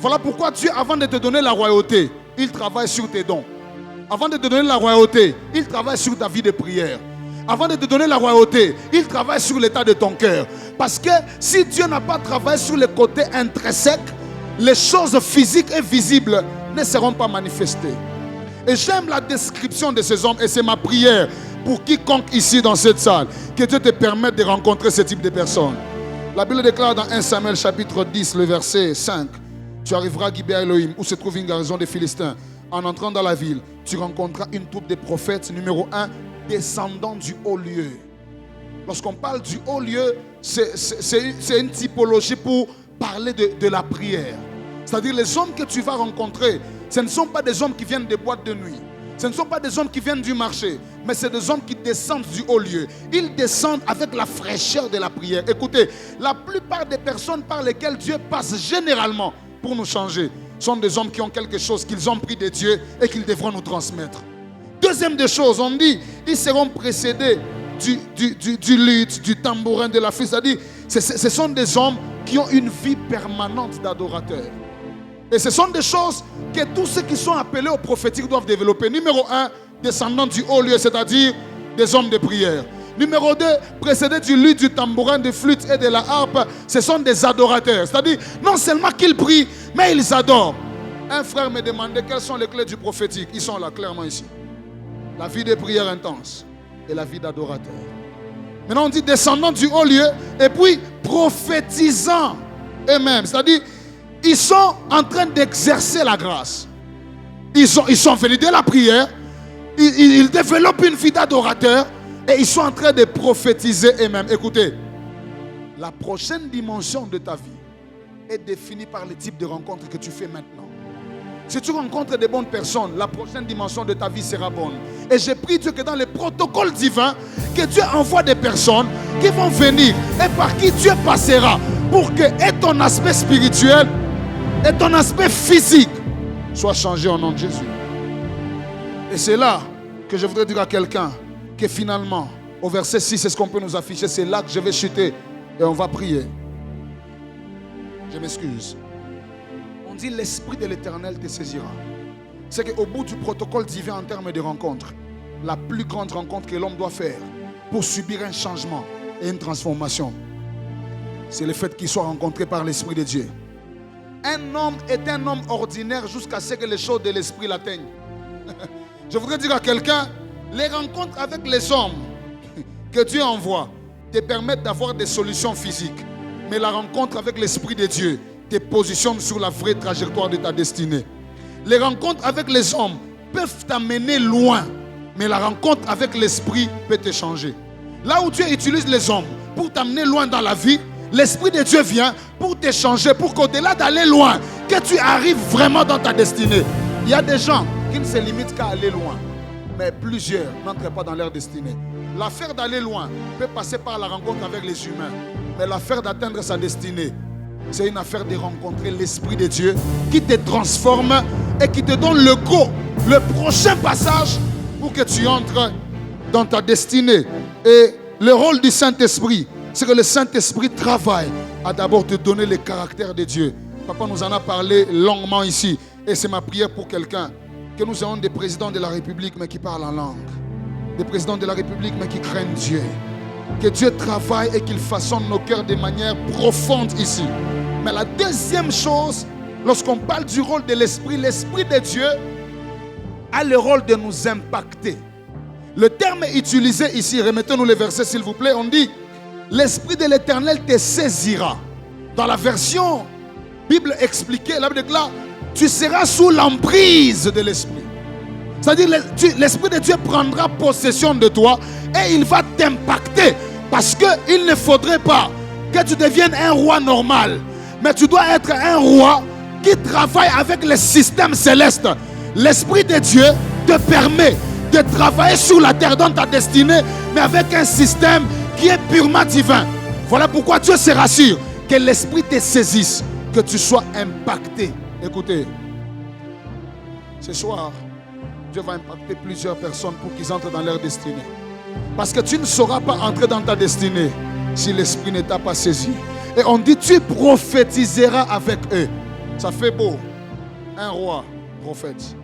Voilà pourquoi Dieu, avant de te donner la royauté, il travaille sur tes dons. Avant de te donner la royauté, il travaille sur ta vie de prière. Avant de te donner la royauté, il travaille sur l'état de ton cœur. Parce que si Dieu n'a pas travaillé sur le côté intrinsèque, les choses physiques et visibles ne seront pas manifestées. Et j'aime la description de ces hommes et c'est ma prière pour quiconque ici dans cette salle, que Dieu te permette de rencontrer ce type de personnes. La Bible déclare dans 1 Samuel chapitre 10, le verset 5, tu arriveras à Gibea Elohim, où se trouve une garnison des Philistins. En entrant dans la ville, tu rencontreras une troupe de prophètes, numéro 1, descendants du haut lieu. Lorsqu'on parle du haut lieu, c'est une typologie pour parler de la prière. C'est-à-dire les hommes que tu vas rencontrer, ce ne sont pas des hommes qui viennent des boîtes de nuit. Ce ne sont pas des hommes qui viennent du marché, mais c'est des hommes qui descendent du haut lieu. Ils descendent avec la fraîcheur de la prière. Écoutez, la plupart des personnes par lesquelles Dieu passe généralement pour nous changer sont des hommes qui ont quelque chose qu'ils ont pris de Dieu et qu'ils devront nous transmettre. Deuxième des choses, on dit, ils seront précédés du luth, du tambourin, de la flûte. C'est-à-dire, ce sont des hommes qui ont une vie permanente d'adorateurs. Et ce sont des choses que tous ceux qui sont appelés au prophétique doivent développer. Numéro 1, descendants du haut lieu, c'est-à-dire des hommes de prière. Numéro 2, précédés du luth, du tambourin, de flûte et de la harpe, ce sont des adorateurs. C'est-à-dire, non seulement qu'ils prient, mais ils adorent. Un frère me demandait quelles sont les clés du prophétique. Ils sont là, clairement ici. La vie de prière intense et la vie d'adorateur. Maintenant, on dit descendants du haut lieu et puis prophétisant eux-mêmes. C'est-à-dire, ils sont en train d'exercer la grâce. Ils sont venus de la prière. Ils développent une vie d'adorateur et ils sont en train de prophétiser eux-mêmes. Écoutez, la prochaine dimension de ta vie est définie par le type de rencontre que tu fais maintenant. Si tu rencontres des bonnes personnes, la prochaine dimension de ta vie sera bonne. Et j'ai prie Dieu que dans les protocoles divins, que Dieu envoie des personnes qui vont venir et par qui Dieu passera pour que et ton aspect spirituel et ton aspect physique soit changé au nom de Jésus. Et c'est là que je voudrais dire à quelqu'un que finalement, au verset 6, c'est ce qu'on peut nous afficher, c'est là que je vais chuter et on va prier. Je m'excuse. On dit l'Esprit de l'Éternel te saisira. C'est qu'au bout du protocole divin en termes de rencontre, la plus grande rencontre que l'homme doit faire pour subir un changement et une transformation, c'est le fait qu'il soit rencontré par l'Esprit de Dieu. Un homme est un homme ordinaire jusqu'à ce que les choses de l'Esprit l'atteignent. Je voudrais dire à quelqu'un, les rencontres avec les hommes que Dieu envoie te permettent d'avoir des solutions physiques. Mais la rencontre avec l'Esprit de Dieu te positionne sur la vraie trajectoire de ta destinée. Les rencontres avec les hommes peuvent t'amener loin, mais la rencontre avec l'esprit peut te changer. Là où Dieu utilise les hommes pour t'amener loin dans la vie, l'Esprit de Dieu vient pour te changer, pour qu'au-delà d'aller loin, que tu arrives vraiment dans ta destinée. Il y a des gens qui ne se limitent qu'à aller loin, mais plusieurs n'entrent pas dans leur destinée. L'affaire d'aller loin peut passer par la rencontre avec les humains, mais l'affaire d'atteindre sa destinée, c'est une affaire de rencontrer l'Esprit de Dieu qui te transforme et qui te donne le go, le prochain passage pour que tu entres dans ta destinée. Et le rôle du Saint-Esprit, c'est que le Saint-Esprit travaille à d'abord te donner le caractère de Dieu. Papa nous en a parlé longuement ici. Et c'est ma prière pour quelqu'un. Que nous ayons des présidents de la République mais qui parlent en langue. Des présidents de la République mais qui craignent Dieu. Que Dieu travaille et qu'il façonne nos cœurs de manière profonde ici. Mais la deuxième chose, lorsqu'on parle du rôle de l'Esprit, l'Esprit de Dieu a le rôle de nous impacter. Le terme utilisé ici, remettez-nous les versets s'il vous plaît, on dit l'Esprit de l'Éternel te saisira. Dans la version Bible expliquée, la Bible déclare tu seras sous l'emprise de l'Esprit. C'est-à-dire l'Esprit de Dieu prendra possession de toi et il va t'impacter. Parce qu'il ne faudrait pas que tu deviennes un roi normal, mais tu dois être un roi qui travaille avec le système céleste. L'Esprit de Dieu te permet de travailler sur la terre dans ta destinée, mais avec un système qui est purement divin. Voilà pourquoi Dieu se rassure que l'Esprit te saisisse, que tu sois impacté. Écoutez, ce soir, Dieu va impacter plusieurs personnes pour qu'ils entrent dans leur destinée. Parce que tu ne sauras pas entrer dans ta destinée si l'Esprit ne t'a pas saisi. Et on dit, tu prophétiseras avec eux. Ça fait beau, un roi prophète.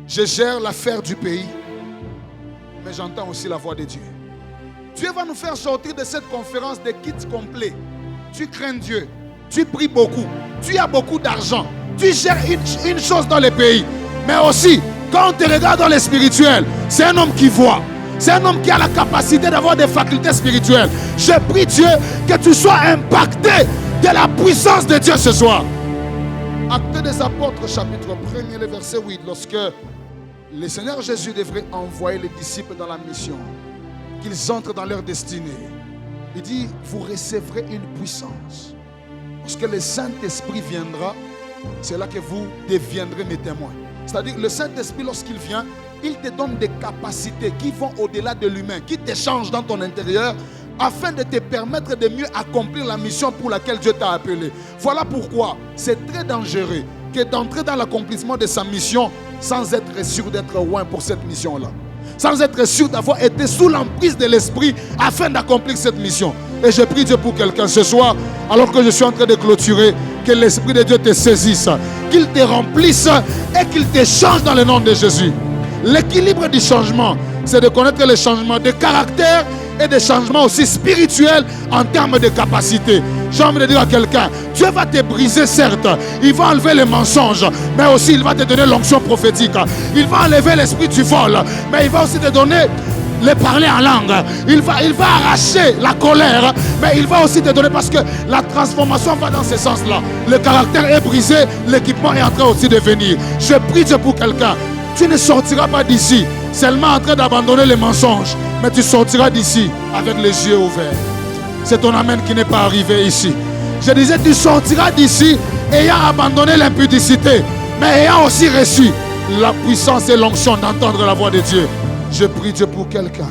Je gère l'affaire du pays, mais j'entends aussi la voix de Dieu. Dieu va nous faire sortir de cette conférence de kits complets. Tu crains Dieu, tu pries beaucoup, tu as beaucoup d'argent, tu gères une chose dans le pays. Mais aussi, quand on te regarde dans le spirituel, c'est un homme qui voit. C'est un homme qui a la capacité d'avoir des facultés spirituelles. Je prie Dieu que tu sois impacté de la puissance de Dieu ce soir. Actes des Apôtres, chapitre 1er, le verset 8. Lorsque le Seigneur Jésus devrait envoyer les disciples dans la mission, qu'ils entrent dans leur destinée, il dit, vous recevrez une puissance. Lorsque le Saint-Esprit viendra, c'est là que vous deviendrez mes témoins. C'est-à-dire, le Saint-Esprit, lorsqu'il vient, il te donne des capacités qui vont au-delà de l'humain, qui te changent dans ton intérieur, afin de te permettre de mieux accomplir la mission pour laquelle Dieu t'a appelé. Voilà pourquoi c'est très dangereux que d'entrer dans l'accomplissement de sa mission sans être sûr d'être loin pour cette mission-là. Sans être sûr d'avoir été sous l'emprise de l'Esprit afin d'accomplir cette mission. Et je prie Dieu pour quelqu'un ce soir, alors que je suis en train de clôturer, que l'Esprit de Dieu te saisisse, qu'il te remplisse et qu'il te change dans le nom de Jésus. L'équilibre du changement, c'est de connaître les changements de caractère et des changements aussi spirituels en termes de capacité. J'ai envie de dire à quelqu'un, Dieu va te briser certes, il va enlever les mensonges, mais aussi il va te donner l'onction prophétique. Il va enlever l'esprit du vol, mais il va aussi te donner le parler en langue. Il va arracher la colère, mais il va aussi te donner, parce que la transformation va dans ce sens-là. Le caractère est brisé, l'équipement est en train aussi de venir. Je prie Dieu pour quelqu'un. Tu ne sortiras pas d'ici seulement en train d'abandonner les mensonges, mais tu sortiras d'ici avec les yeux ouverts. C'est ton amen qui n'est pas arrivé ici. Je disais, tu sortiras d'ici ayant abandonné l'impudicité, mais ayant aussi reçu la puissance et l'onction d'entendre la voix de Dieu. Je prie Dieu pour quelqu'un,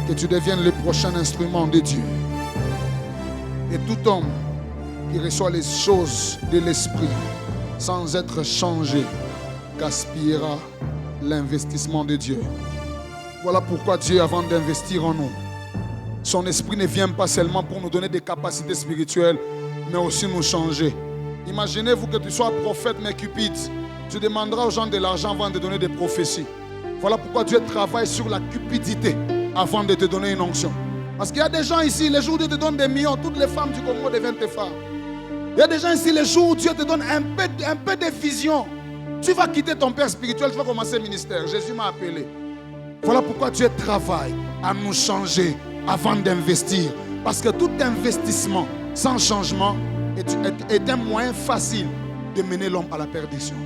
que tu deviennes le prochain instrument de Dieu. Et tout homme qui reçoit les choses de l'esprit sans être changé gaspillera l'investissement de Dieu. Voilà pourquoi Dieu, avant d'investir en nous, son esprit ne vient pas seulement pour nous donner des capacités spirituelles, mais aussi nous changer. Imaginez-vous que tu sois prophète mais cupide. Tu demanderas aux gens de l'argent avant de donner des prophéties. Voilà pourquoi Dieu travaille sur la cupidité avant de te donner une onction. Parce qu'il y a des gens ici, les jours où Dieu te donne des millions, toutes les femmes du Congo deviennent tes femmes. Il y a des gens ici, les jours où Dieu te donne un peu de vision, tu vas quitter ton père spirituel, tu vas commencer le ministère. Jésus m'a appelé. Voilà pourquoi Dieu travaille à nous changer avant d'investir. Parce que tout investissement sans changement est un moyen facile de mener l'homme à la perdition.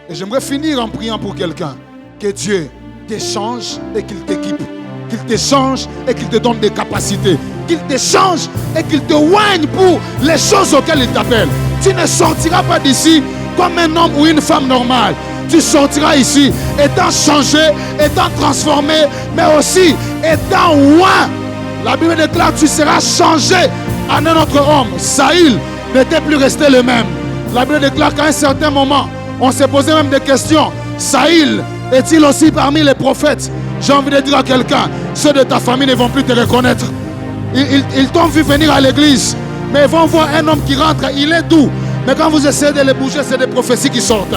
Et j'aimerais finir en priant pour quelqu'un. Que Dieu t'échange et qu'il t'équipe. Qu'il t'échange et qu'il te donne des capacités. Qu'il t'échange et qu'il te oigne pour les choses auxquelles il t'appelle. Tu ne sortiras pas d'ici comme un homme ou une femme normale. Tu sortiras ici étant changé, étant transformé, mais aussi étant oint. La Bible déclare que tu seras changé en un autre homme. Saül n'était plus resté le même. La Bible déclare qu'à un certain moment, on s'est posé même des questions. Saül est-il aussi parmi les prophètes? J'ai envie de dire à quelqu'un, ceux de ta famille ne vont plus te reconnaître. Ils t'ont vu venir à l'église, mais ils vont voir un homme qui rentre, il est doux. Mais quand vous essayez de les bouger, c'est des prophéties qui sortent.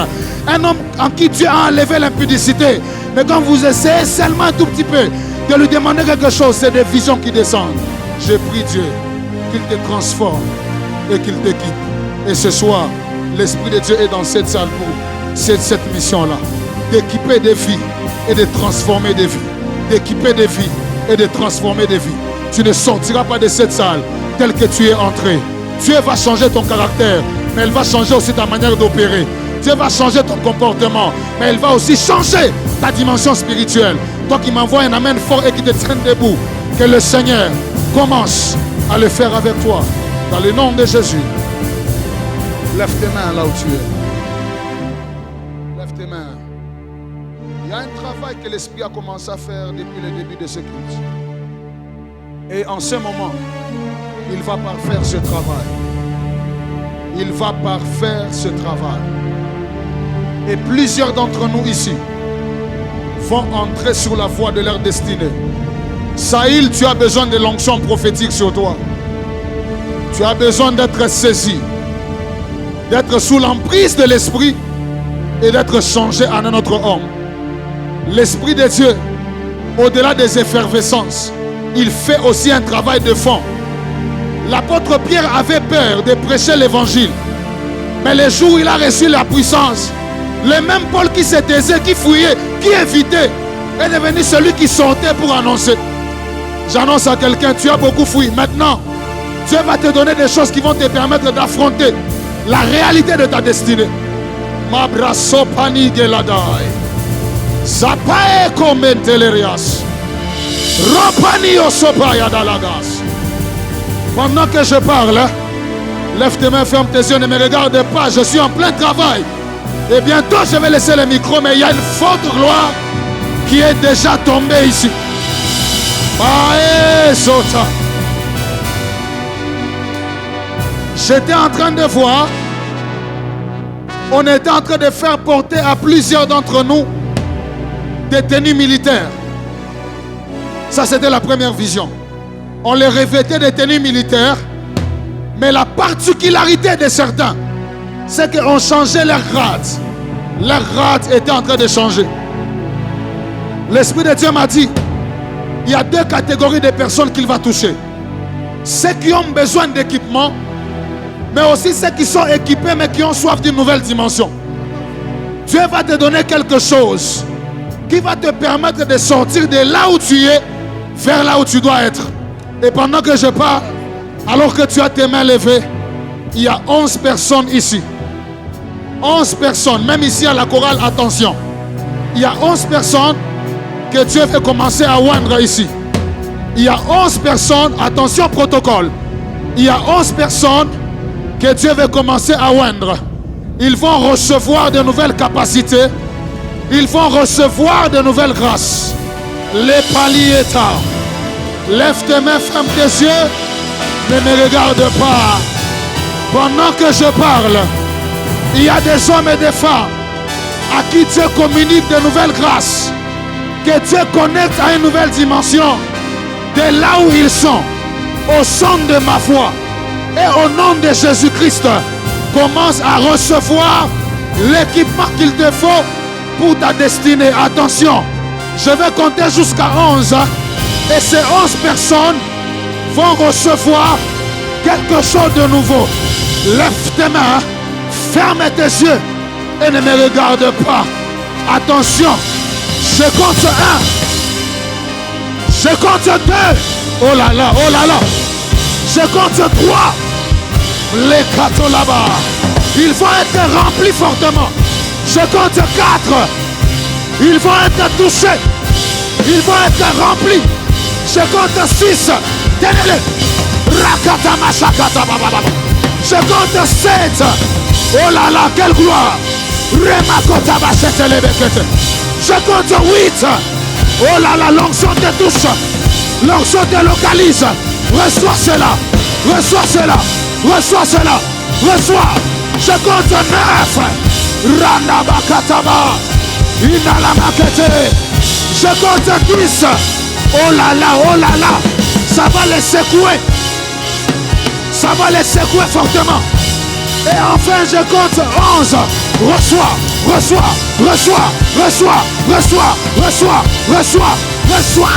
Un homme en qui Dieu a enlevé l'impudicité. Mais quand vous essayez seulement un tout petit peu de lui demander quelque chose, c'est des visions qui descendent. Je prie Dieu qu'il te transforme et qu'il t'équipe. Et ce soir, l'Esprit de Dieu est dans cette salle pour cette mission-là. D'équiper des vies et de transformer des vies. D'équiper des vies et de transformer des vies. Tu ne sortiras pas de cette salle telle que tu es entré. Dieu va changer ton caractère, mais il va changer aussi ta manière d'opérer. Dieu va changer ton comportement, mais il va aussi changer ta dimension spirituelle. Toi qui m'envoies un amen fort et qui te traîne debout, que le Seigneur commence à le faire avec toi. Dans le nom de Jésus. Lève tes mains là où tu es. Lève tes mains. Il y a un travail que l'Esprit a commencé à faire depuis le début de ce culte. Et en ce moment, il va parfaire ce travail. Il va parfaire ce travail. Et plusieurs d'entre nous ici vont entrer sur la voie de leur destinée. Saül, tu as besoin de l'onction prophétique sur toi. Tu as besoin d'être saisi, d'être sous l'emprise de l'Esprit et d'être changé en un autre homme. L'Esprit de Dieu, au-delà des effervescences, il fait aussi un travail de fond. L'apôtre Pierre avait peur de prêcher l'évangile. Mais le jour où il a reçu la puissance, le même Paul qui se taisait, qui fouillait, qui évitait, est devenu celui qui sortait pour annoncer. J'annonce à quelqu'un, tu as beaucoup fouillé. Maintenant, Dieu va te donner des choses qui vont te permettre d'affronter la réalité de ta destinée. Mabraso pani geladai. Zapae comentelerias. Ropani osopaya dalagas. Pendant que je parle, lève tes mains, ferme tes yeux, ne me regarde pas, je suis en plein travail. Et bientôt je vais laisser le micro, mais il y a une forte gloire qui est déjà tombée ici. J'étais en train de voir, on était en train de faire porter à plusieurs d'entre nous des tenues militaires. Ça, c'était la première vision. On les revêtait des tenues militaires, mais la particularité de certains, c'est qu'on changeait leur grade. Leur grade était en train de changer. L'Esprit de Dieu m'a dit, il y a deux catégories de personnes qu'il va toucher. Ceux qui ont besoin d'équipement, mais aussi ceux qui sont équipés, mais qui ont soif d'une nouvelle dimension. Dieu va te donner quelque chose qui va te permettre de sortir de là où tu es, vers là où tu dois être. Et pendant que je parle, alors que tu as tes mains levées, il y a 11 personnes ici. 11 personnes, même ici à la chorale, attention. Il y a 11 personnes que Dieu veut commencer à oindre ici. Il y a 11 personnes, attention protocole. Il y a 11 personnes que Dieu veut commencer à oindre. Ils vont recevoir de nouvelles capacités. Ils vont recevoir de nouvelles grâces. Les paliers. Lève tes mains, ferme tes yeux. Ne me regarde pas. Pendant que je parle, il y a des hommes et des femmes à qui Dieu communique de nouvelles grâces. Que Dieu connecte à une nouvelle dimension. De là où ils sont, au son de ma voix et au nom de Jésus-Christ, commence à recevoir l'équipement qu'il te faut pour ta destinée. Attention, je vais compter jusqu'à 11. Et ces 11 personnes vont recevoir quelque chose de nouveau. Lève tes mains, ferme tes yeux et ne me regarde pas. Attention, je compte 1. Je compte 2. Oh là là, oh là là. Je compte 3. Les 4 là-bas. Ils vont être remplis fortement. Je compte 4. Ils vont être touchés. Ils vont être remplis. Je compte 6. Tenez-les. Rakatama shakata baba. Je compte 7. Oh là là, quelle gloire. Remakota bachete lebekete. Je compte 8. Oh là là, l'onction te touche. L'onction te localise. Reçois cela. Reçois cela. Reçois cela. Reçois. Je compte 9. Ranabakataba. Inalamakete. Je compte 10. Oh là là, oh là là. Ça va les secouer. Ça va les secouer fortement. Et enfin je compte 11. Reçois, reçois, reçois, reçois, reçois, reçois, reçois, reçois.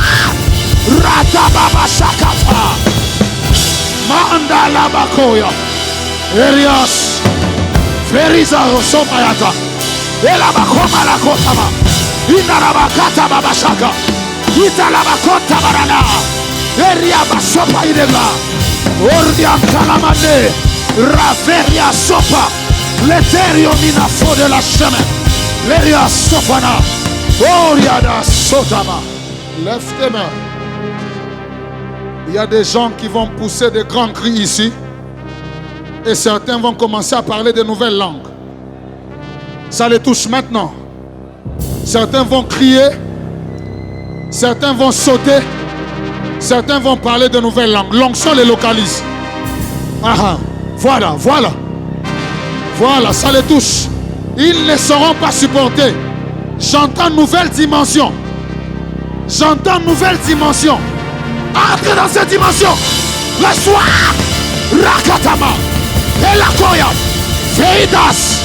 Ratababa shakata. Mandala bakoya. Elias. Feriza Somayata. Elabakoma la kotama. Inarabakata babashaka. Italabakota barana. Eria basopa idegla. Ordiam talamane. Raveria sopa. L'Ethereum minafo de la chemin. Leria sofana. Oriada sotama. Lève tes mains. Il y a des gens qui vont pousser de grands cris ici. Et certains vont commencer à parler de nouvelles langues. Ça les touche maintenant. Certains vont crier. Certains vont sauter. Certains vont parler de nouvelles langues. L'onction les localise. Ah, voilà, voilà. Voilà, ça les touche. Ils ne seront pas supportés. J'entends nouvelle dimension. J'entends nouvelle dimension. Entre dans cette dimension. Reçois. Rakatama. Elakoya. Feidas.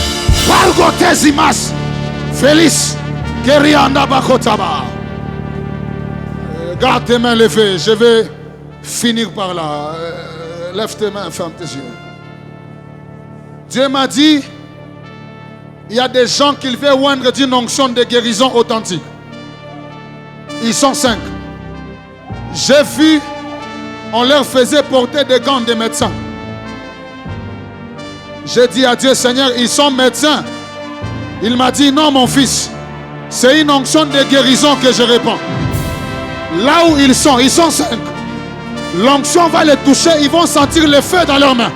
Pargotezimas. Félix. Kerianda Bakotaba. Garde tes mains levées. Je vais finir par là. Lève tes mains, ferme tes yeux. Dieu m'a dit, il y a des gens qui veulent oindre d'une onction de guérison authentique. Ils sont 5. J'ai vu, on leur faisait porter des gants des médecins. J'ai dit à Dieu, Seigneur, ils sont médecins. Il m'a dit, non mon fils, c'est une onction de guérison que je répands. Là où ils sont 5. L'onction va les toucher, ils vont sentir le feu dans leurs mains.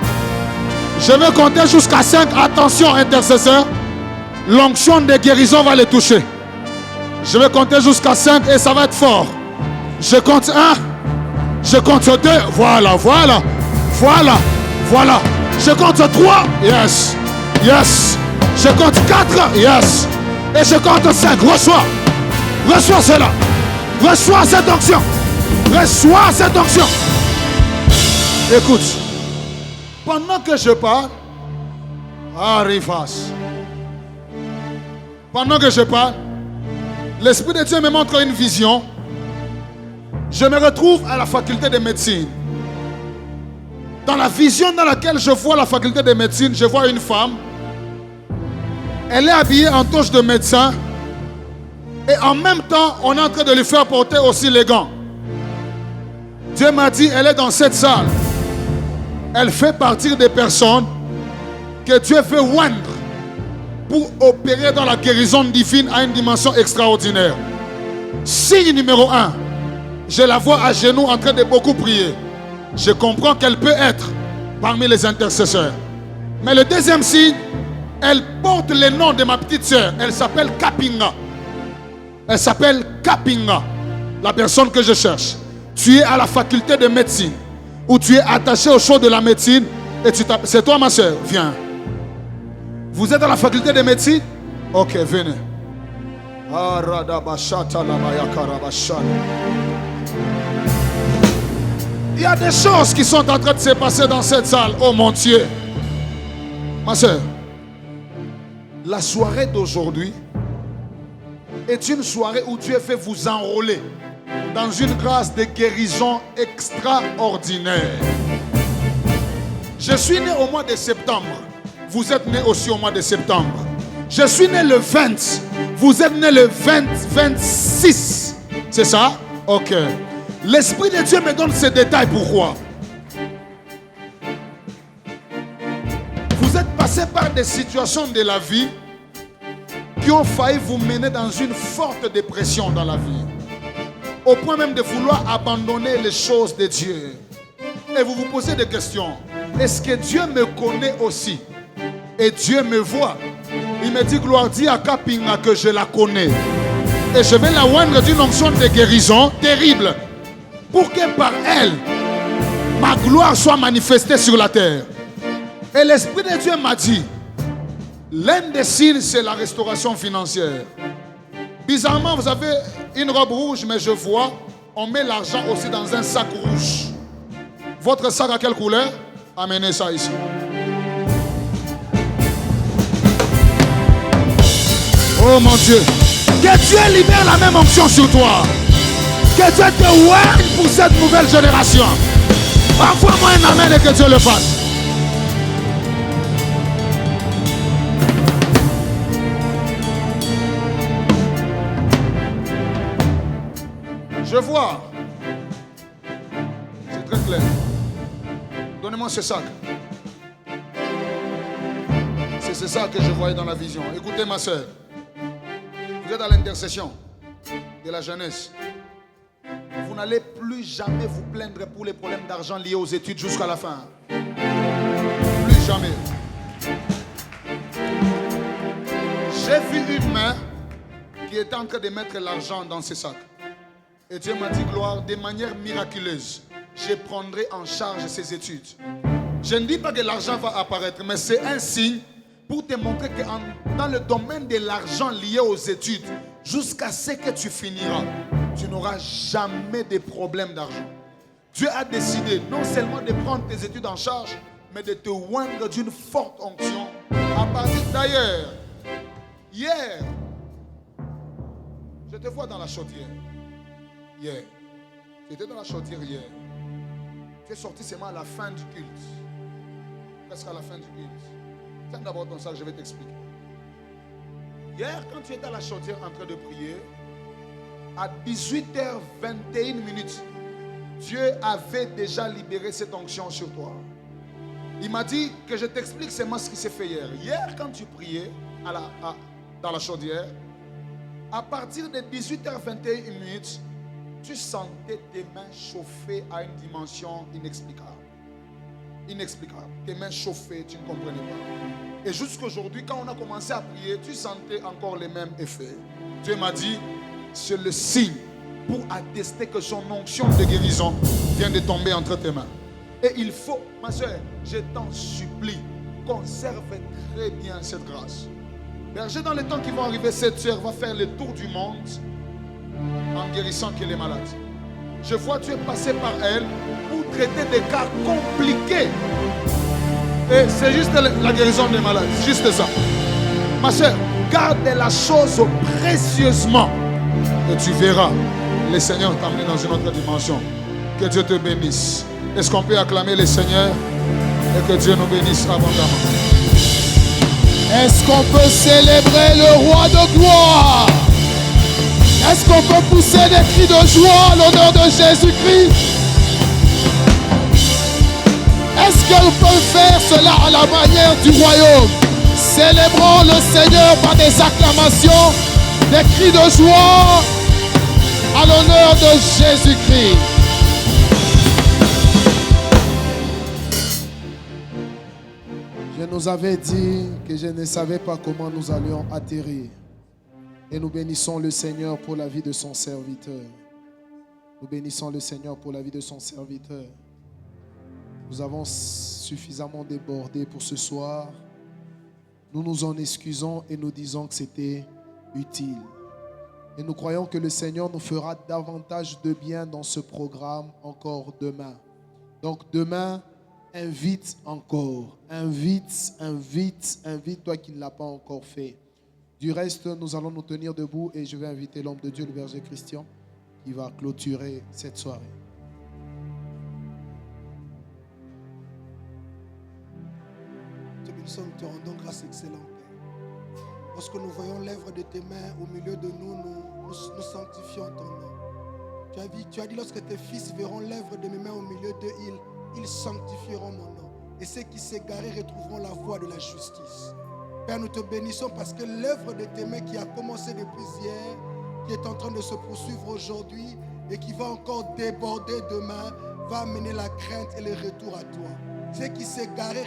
Je vais compter jusqu'à 5. Attention, intercesseur. L'onction de guérison va les toucher. Je vais compter jusqu'à 5 et ça va être fort. Je compte 1. Je compte 2. Voilà, voilà. Voilà, voilà. Je compte 3. Yes. Yes. Je compte 4. Yes. Et je compte 5. Reçois. Reçois cela. Reçois cette onction. Reçois cette onction. Écoute. Pendant que je parle, arrivas. Pendant que je parle, l'Esprit de Dieu me montre une vision. Je me retrouve à la faculté de médecine. Dans la vision dans laquelle je vois la faculté de médecine, je vois une femme. Elle est habillée en toche de médecin. Et en même temps, on est en train de lui faire porter aussi les gants. Dieu m'a dit, elle est dans cette salle. Elle fait partie des personnes que Dieu veut oindre pour opérer dans la guérison divine à une dimension extraordinaire. Signe numéro 1, je la vois à genoux en train de beaucoup prier. Je comprends qu'elle peut être parmi les intercesseurs. Mais le deuxième signe, elle porte le nom de ma petite sœur. Elle s'appelle Kapinga. Elle s'appelle Kapinga, la personne que je cherche. Tu es à la faculté de médecine, où tu es attaché au champ de la médecine, et c'est toi ma soeur, viens. Vous êtes à la faculté de médecine? Ok, venez. Il y a des choses qui sont en train de se passer dans cette salle. Oh mon Dieu. Ma soeur, la soirée d'aujourd'hui est une soirée où Dieu fait vous enrôler dans une grâce de guérison extraordinaire. Je suis né au mois de septembre. Vous êtes né aussi au mois de septembre. Je suis né le 20. Vous êtes né le 26. C'est ça? Ok. L'Esprit de Dieu me donne ces détails. Pourquoi? Vous êtes passé par des situations de la vie qui ont failli vous mener dans une forte dépression dans la vie. Au point même de vouloir abandonner les choses de Dieu. Et vous vous posez des questions. Est-ce que Dieu me connaît aussi? Et Dieu me voit. Il me dit, gloire, dis à Kapinga que je la connais. Et je vais la oindre d'une onction de guérison terrible. Pour que par elle, ma gloire soit manifestée sur la terre. Et l'Esprit de Dieu m'a dit, l'un des signes, c'est la restauration financière. Bizarrement, vous avez une robe rouge, mais je vois, on met l'argent aussi dans un sac rouge. Votre sac à quelle couleur? Amenez ça ici. Oh mon Dieu. Que Dieu libère la même onction sur toi. Que Dieu te oigne pour cette nouvelle génération. Envoie-moi un amen et que Dieu le fasse. Je vois. C'est très clair. Donnez-moi ce sac. C'est ce sac que je voyais dans la vision. Écoutez ma soeur. Vous êtes à l'intercession de la jeunesse. Vous n'allez plus jamais vous plaindre pour les problèmes d'argent liés aux études jusqu'à la fin. Plus jamais. J'ai vu une main qui était en train de mettre l'argent dans ce sac. Et Dieu m'a dit, gloire, de manière miraculeuse, je prendrai en charge ses études. Je ne dis pas que l'argent va apparaître, mais c'est un signe pour te montrer que dans le domaine de l'argent lié aux études, jusqu'à ce que tu finiras, tu n'auras jamais de problème d'argent. Dieu a décidé non seulement de prendre tes études en charge, mais de te oindre d'une forte onction. À partir d'ailleurs, hier, je te vois dans la chaudière. Hier, tu étais dans la chaudière hier. Tu es sorti seulement à la fin du culte. Presque à la fin du culte. Tiens d'abord ton sac, je vais t'expliquer. Hier, quand tu étais à la chaudière en train de prier, à 18h21, Dieu avait déjà libéré cette onction sur toi. Il m'a dit que je t'explique seulement ce qui s'est fait hier. Hier, quand tu priais dans la chaudière, à partir de 18h21, tu sentais tes mains chauffer à une dimension inexplicable. Inexplicable. Tes mains chauffées, tu ne comprenais pas. Et jusqu'aujourd'hui, quand on a commencé à prier, tu sentais encore les mêmes effets. Dieu m'a dit, c'est le signe pour attester que son onction de guérison vient de tomber entre tes mains. Et il faut, ma soeur, je t'en supplie, conserve très bien cette grâce. Berger, dans les temps qui vont arriver, cette soeur va faire le tour du monde en guérissant les malades. Je vois tu es passé par elle pour traiter des cas compliqués. Et c'est juste la guérison des malades. Juste ça. Ma soeur, garde la chose précieusement. Et tu verras le Seigneur t'amener dans une autre dimension. Que Dieu te bénisse. Est-ce qu'on peut acclamer le Seigneur et que Dieu nous bénisse abondamment? Est-ce qu'on peut célébrer le roi de gloire? Est-ce qu'on peut pousser des cris de joie à l'honneur de Jésus-Christ? Est-ce qu'on peut faire cela à la manière du royaume? Célébrons le Seigneur par des acclamations, des cris de joie à l'honneur de Jésus-Christ. Je nous avais dit que je ne savais pas comment nous allions atterrir. Et nous bénissons le Seigneur pour la vie de son serviteur. Nous bénissons le Seigneur pour la vie de son serviteur. Nous avons suffisamment débordé pour ce soir. Nous nous en excusons et nous disons que c'était utile. Et nous croyons que le Seigneur nous fera davantage de bien dans ce programme encore demain. Donc demain, invite encore. Invite toi qui ne l'as pas encore fait. Du reste, nous allons nous tenir debout et je vais inviter l'homme de Dieu, le berger Christian, qui va clôturer cette soirée. Nous te rendons grâce excellente. Lorsque nous voyons l'œuvre de tes mains au milieu de nous, nous sanctifions ton nom. Tu as dit lorsque tes fils verront l'œuvre de mes mains au milieu d'eux, ils sanctifieront mon nom. Et ceux qui s'égarent retrouveront la voie de la justice. Père, nous te bénissons parce que l'œuvre de tes mains qui a commencé depuis hier, qui est en train de se poursuivre aujourd'hui et qui va encore déborder demain, va amener la crainte et le retour à toi. Ce qui s'est garé